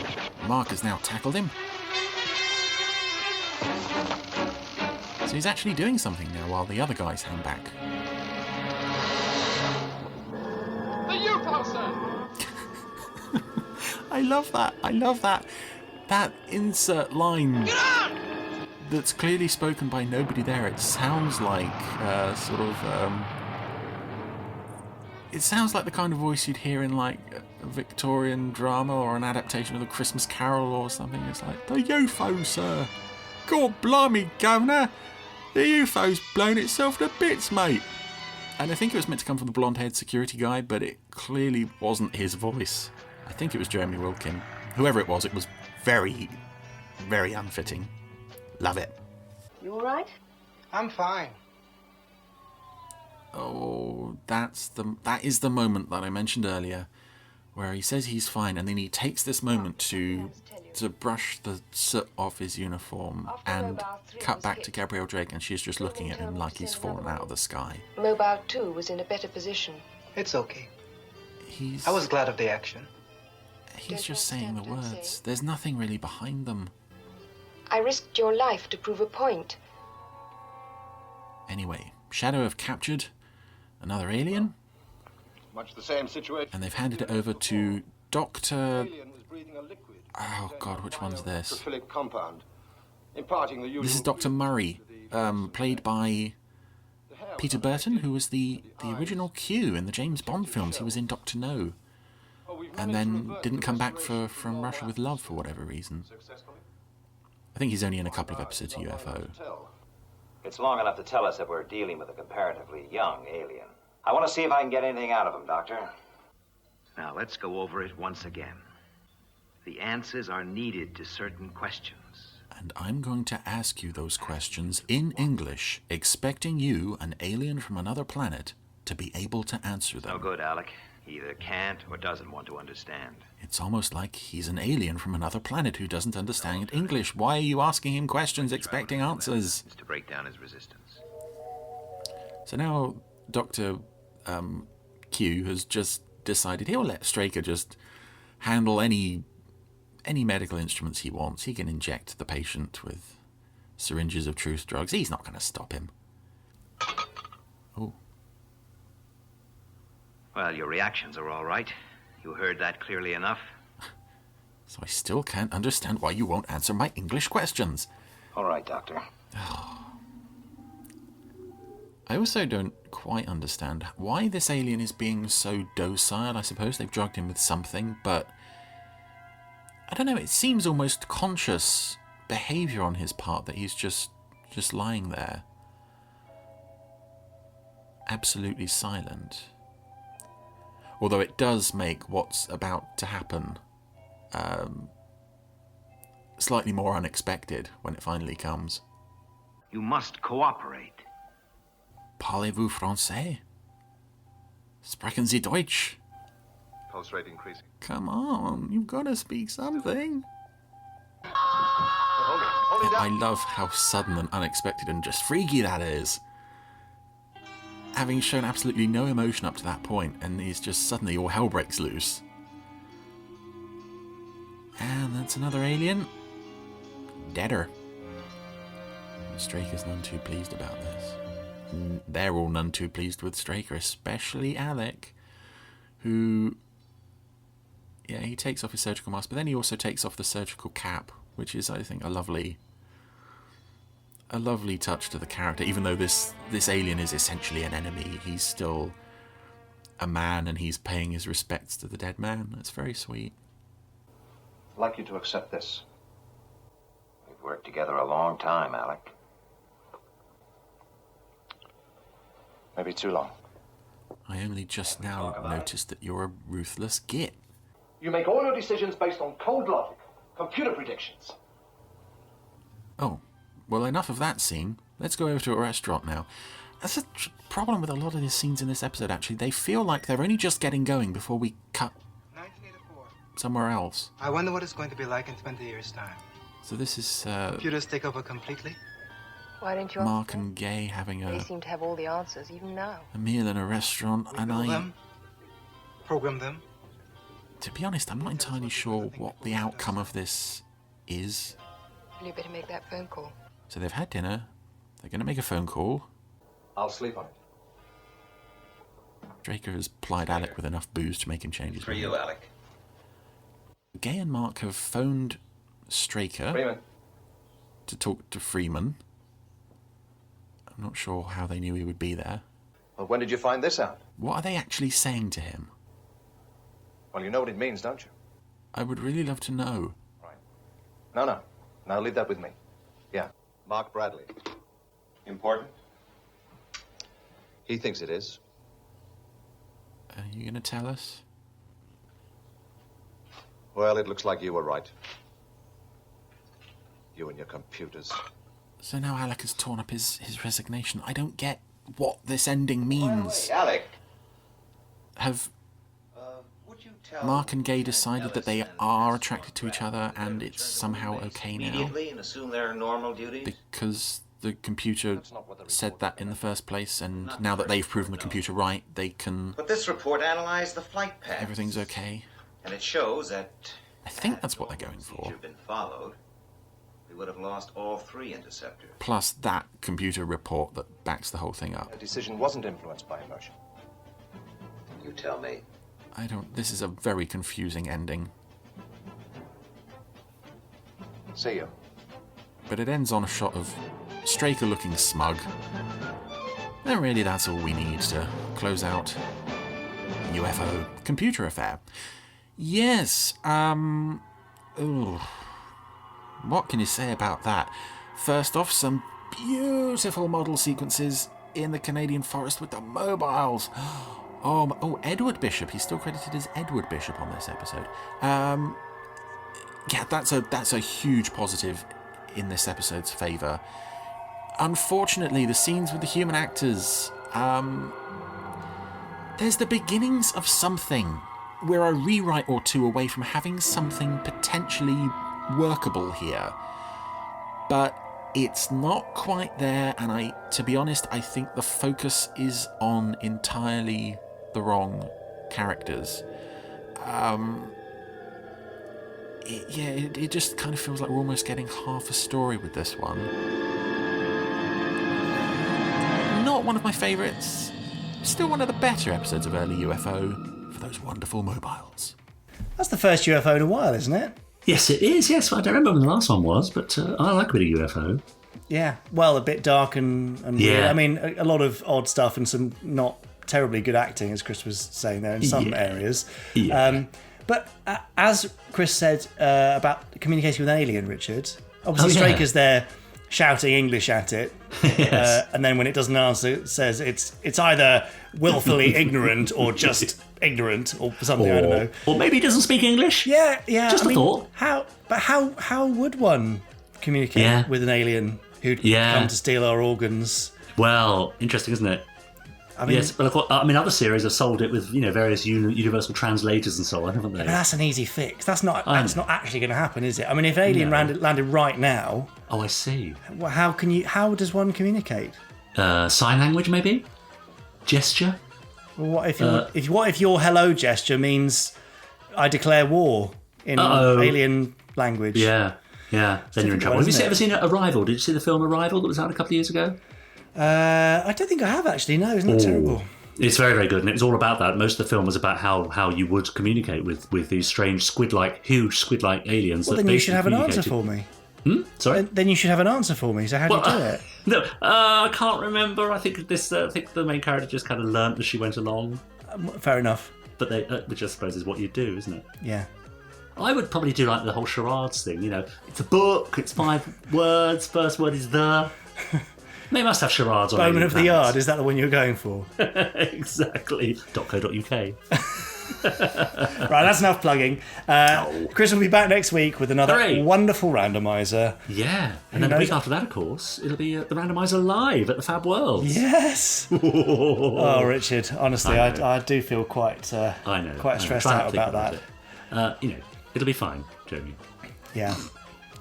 Mark has now tackled him. So he's actually doing something now while the other guys hang back. The UFO, sir! I love that. I love that. That insert line that's clearly spoken by nobody there. It sounds like it sounds like the kind of voice you'd hear in like a Victorian drama or an adaptation of the Christmas Carol or something. It's like, the UFO, sir. God blimey, governor. The UFO's blown itself to bits, mate. And I think it was meant to come from the blonde-haired security guy, but it clearly wasn't his voice. I think it was Jeremy Wilkin. Whoever it was very, very unfitting. Love it. You all right? I'm fine. Oh, that is the moment that I mentioned earlier, where he says he's fine, and then he takes this moment to brush the soot off his uniform and cut back to Gabrielle Drake, and she's just looking at him like he's fallen out of the sky. Mobile 2 was in a better position. It's okay. I was glad of the action. He's just saying the words. There's nothing really behind them. I risked your life to prove a point. Anyway, Shadow have captured another alien. Much the same situation. And they've handed it over to Dr. Oh God, which one's this? Compound, this is Dr. Murray, played by Peter Burton, who was the original Q in the James Bond films. He was in Dr. No. And then didn't come back from Russia with Love for whatever reason. I think he's only in a couple of episodes of UFO. It's long enough to tell us that we're dealing with a comparatively young alien. I want to see if I can get anything out of him, Doctor. Now, let's go over it once again. The answers are needed to certain questions. And I'm going to ask you those questions in English, expecting you, an alien from another planet, to be able to answer them. No good, Alec. He either can't or doesn't want to understand. It's almost like he's an alien from another planet who doesn't understand English. Why are you asking him questions expecting answers? To break down his resistance. So now Dr. Q has just decided he'll let Straker just handle any medical instruments he wants. He can inject the patient with syringes of truth drugs. He's not going to stop him. Oh. Well, your reactions are all right. You heard that clearly enough. So I still can't understand why you won't answer my English questions. All right, Doctor. I also don't quite understand why this alien is being so docile. I suppose they've drugged him with something, but I don't know, it seems almost conscious behaviour on his part that he's just lying there. Absolutely silent. Although it does make what's about to happen slightly more unexpected when it finally comes. You must cooperate. Parlez-vous français? Sprechen Sie Deutsch? Pulse rate increasing. Come on, you've got to speak something. Hold it I love how sudden and unexpected and just freaky that is. Having shown absolutely no emotion up to that point, and he's just suddenly all hell breaks loose. And that's another alien. Deader. Straker's none too pleased about this. They're all none too pleased with Straker, especially Alec, who, yeah, he takes off his surgical mask, but then he also takes off the surgical cap, which is, I think, a lovely touch to the character. Even though this alien is essentially an enemy, he's still a man, and he's paying his respects to the dead man. That's very sweet. I'd like you to accept this. We've worked together a long time, Alec. Maybe too long. I only just now noticed that you're a ruthless git. You make all your decisions based on cold logic, computer predictions. Oh, well, enough of that scene. Let's go over to a restaurant now. That's a problem with a lot of the scenes in this episode, actually. They feel like they're only just getting going before we cut 1984. Somewhere else. I wonder what it's going to be like in 20 years' time. So this is... Computers take over completely? Why don't you Mark and Gay having They seem to have all the answers, even now. a meal in a restaurant, and I... Program them. To be honest, I'm not entirely sure what the outcome of this is. Well, you better make that phone call. So they've had dinner. They're going to make a phone call. I'll sleep on it. Draker has plied Alec with enough booze to make him change his For mind. you, Alec. Gay and Mark have phoned Straker Freeman. to talk to Freeman. I'm not sure how they knew he would be there. Well, when did you find this out? What are they actually saying to him? Well, you know what it means, don't you? I would really love to know. No. Now leave that with me. Yeah. Mark Bradley. Important? He thinks it is. Are you going to tell us? Well, it looks like you were right. You and your computers. So now Alec has torn up his resignation. I don't get what this ending means. Wait, Alec. Have Would you tell Mark and Gay decided that they are attracted to each other and it's somehow okay now? immediately and assume their normal duties? Because the computer said that in the first place, and now that they've proven the computer right, they can... But this report analyzed the flight paths. Everything's okay. And it shows that I think that's what they're going for. had been followed, we would have lost all 3 interceptors. Plus that computer report that backs the whole thing up. The decision wasn't influenced by emotion. You tell me. This is a very confusing ending. See you. But it ends on a shot of Straker looking smug. And really that's all we need to close out UFO Computer Affair. Yes, what can you say about that? First off, some beautiful model sequences in the Canadian forest with the mobiles. Oh, Edward Bishop. He's still credited as Edward Bishop on this episode. Yeah, that's a huge positive in this episode's favour. Unfortunately, the scenes with the human actors, there's the beginnings of something. We're a rewrite or two away from having something potentially workable here. But it's not quite there, and to be honest, I think the focus is on entirely the wrong characters. It just kind of feels like we're almost getting half a story with this one. Not one of my favourites. Still one of the better episodes of early UFO for those wonderful mobiles. That's the first UFO in a while, isn't it? Yes, it is. Yes, I don't remember when the last one was, but I like a bit of UFO. Yeah, well, a bit dark and yeah. Weird. I mean, a lot of odd stuff and some not terribly good acting, as Chris was saying there, in some areas. Yeah. But as Chris said about communicating with an alien, Richard, obviously Straker's there shouting English at it, Yes. and then when it doesn't answer, it says it's either willfully ignorant or just ignorant or something, I don't know. Or maybe he doesn't speak English. Yeah. Just a thought. How would one communicate with an alien who'd come to steal our organs? Well, interesting, isn't it? I mean, yes, but other series have solved it with various universal translators and so on, haven't they? But that's an easy fix. That's not actually going to happen, is it? I mean, if an alien landed right now, oh, I see. How does one communicate? Sign language, maybe. Gesture. Well, what if your hello gesture means I declare war in alien language? Yeah. Then you're in trouble. Have you ever seen Arrival? Did you see the film Arrival that was out a couple of years ago? I don't think I have actually. No, isn't that terrible? It's very, very good, and it was all about that. Most of the film was about how you would communicate with these strange huge squid-like aliens. Well, then you should have an answer for me. Sorry. Then you should have an answer for me. So how do you do it? No, I can't remember. I think the main character just kind of learnt as she went along. Fair enough. But which I suppose is what you do, isn't it? Yeah. I would probably do like the whole charades thing. It's a book. It's 5 words. First word is the. They must have charades on Bowman of the Yard, is that the one you're going for? Exactly. .co.uk. Right, that's enough plugging. Chris will be back next week with another wonderful randomiser. Yeah, and then the week after that, of course, it'll be the randomiser live at the Fab Worlds. Yes. Oh, Richard, honestly, I do feel quite stressed out about that. It'll be fine, Jamie. Yeah,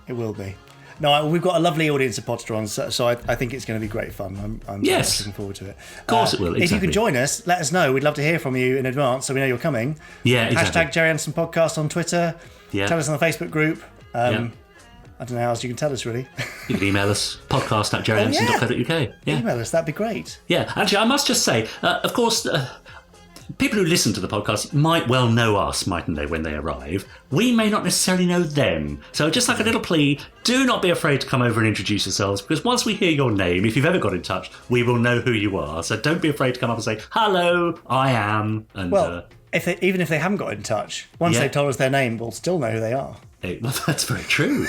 it will be. No, we've got a lovely audience of Podsterons, so I think it's going to be great fun. I'm very much looking forward to it. Of course it will. Exactly. If you can join us, let us know. We'd love to hear from you in advance so we know you're coming. Yeah, exactly. Hashtag Gerry Anderson Podcast on Twitter. Yeah. Tell us on the Facebook group. I don't know how else you can tell us, really. You can email us, podcast@gerryanderson.co.uk. Yeah. Email us, that'd be great. Yeah, actually, I must just say, of course, people who listen to the podcast might well know us, mightn't they, when they arrive? We may not necessarily know them. So just like a little plea, do not be afraid to come over and introduce yourselves, because once we hear your name, if you've ever got in touch, we will know who you are. So don't be afraid to come up and say, hello, I am. And, even if they haven't got in touch, once they've told us their name, we'll still know who they are. Well, that's very true.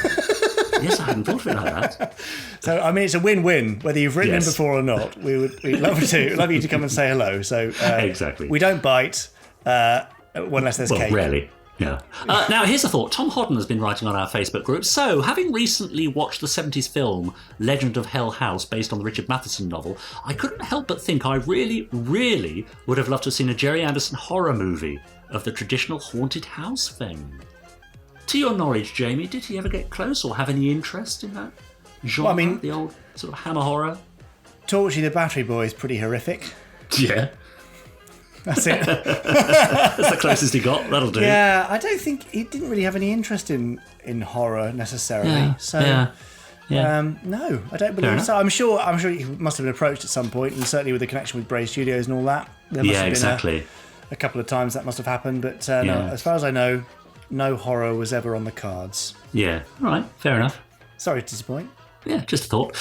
Yes, I hadn't thought of it like that. So, I mean, it's a win-win, whether you've written in before or not. We'd love you to come and say hello. So exactly. We don't bite unless there's cake. Rarely. Yeah. Now, here's a thought. Tom Hodden has been writing on our Facebook group. So, having recently watched the 70s film Legend of Hell House, based on the Richard Matheson novel, I couldn't help but think I really, really would have loved to have seen a Gerry Anderson horror movie of the traditional haunted house fame. To your knowledge, Jamie, did he ever get close or have any interest in that genre? Well, I mean, the old sort of hammer horror? Torchy the Battery Boy is pretty horrific. Yeah. That's it. That's the closest he got. That'll do. Yeah, I don't think he didn't really have any interest in horror necessarily. No, I don't believe so. I'm sure he must have been approached at some point, and certainly with the connection with Bray Studios and all that. There must have been a couple of times that must have happened, but no, as far as I know, no horror was ever on the cards. Yeah, all right, fair enough. Sorry to disappoint. Yeah, just a thought.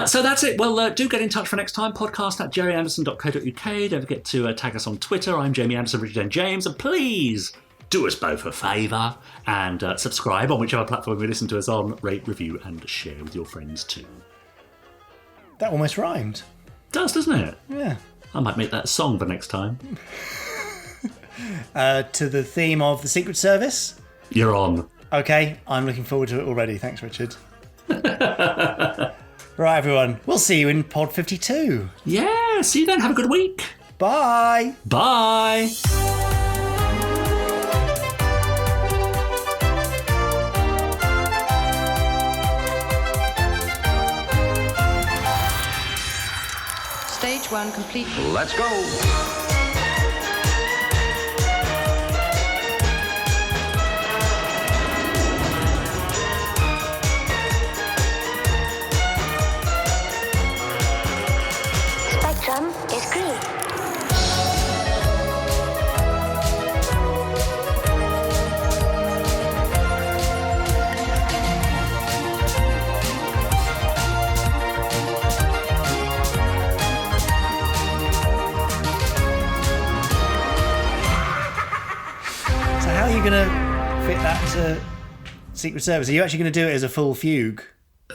So that's it. Well, do get in touch for next time. Podcast@gerryanderson.co.uk. Don't forget to tag us on Twitter. I'm Jamie Anderson, Richard and James. And please do us both a favour and subscribe on whichever platform you listen to us on. Rate, review and share with your friends too. That almost rhymed. It does, doesn't it? Yeah. I might make that a song for next time. To the theme of the Secret Service. You're on. Okay, I'm looking forward to it already. Thanks, Richard. Right, everyone. We'll see you in Pod 52. Yeah, see you then. Have a good week. Bye. Bye. Stage 1 complete. Let's go. Spectrum is green. So how are you going to fit that to Secret Service? Are you actually going to do it as a full fugue?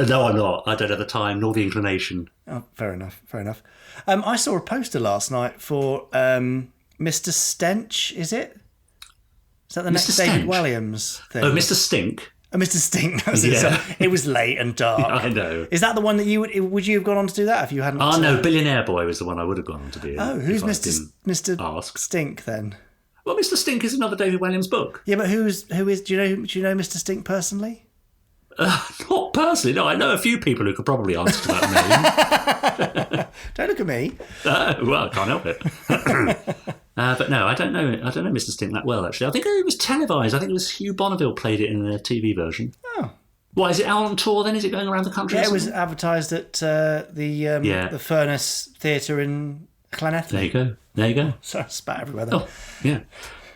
No, I'm not. I don't have the time nor the inclination. Oh, fair enough. I saw a poster last night for Mr. Stench, is it? Is that the next David Williams thing? Oh, Mr. Stink. Oh, Mr. Stink, that's it. So it was late and dark. I know. Is that the one that would you have gone on to do that if you hadn't? Oh, no, Billionaire Boy was the one I would have gone on to do. Oh, who's Mr. Stink then? Well, Mr. Stink is another David Williams book. Yeah, but who is? Do you know Mr. Stink personally? Not personally, no. I know a few people who could probably answer to that name. Don't look at me. Well, I can't help it. But no, I don't know Mr. Stink that well, actually. I think it was televised. I think it was Hugh Bonneville played it in the TV version. Oh. Why, is it out on tour then? Is it going around the country? Yeah, it was advertised at the Furnace Theatre in Llanelli. There you go. Sorry, I spat everywhere then. Oh, yeah.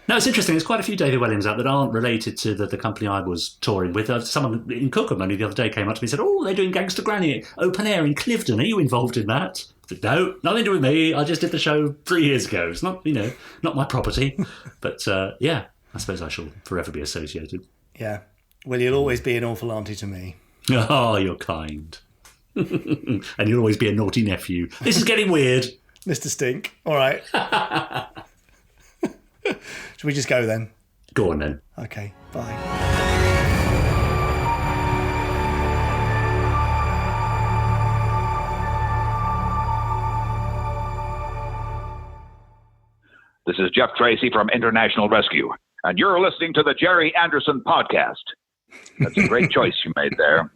No, it's interesting. There's quite a few David Williams out that aren't related to the company I was touring with. Someone in Cookham only the other day came up to me and said, "Oh, they're doing Gangster Granny open air in Clifton. Are you involved in that?" I said, "No, nothing to do with me. I just did the show 3 years ago. It's not, not my property." But yeah, I suppose I shall forever be associated. Yeah. Well, you'll always be an awful auntie to me. Oh, you're kind. And you'll always be a naughty nephew. This is getting weird. Mr. Stink. All right. Should we just go then? Go on then. Okay, bye. This is Jeff Tracy from International Rescue, and you're listening to the Gerry Anderson Podcast. That's a great choice you made there.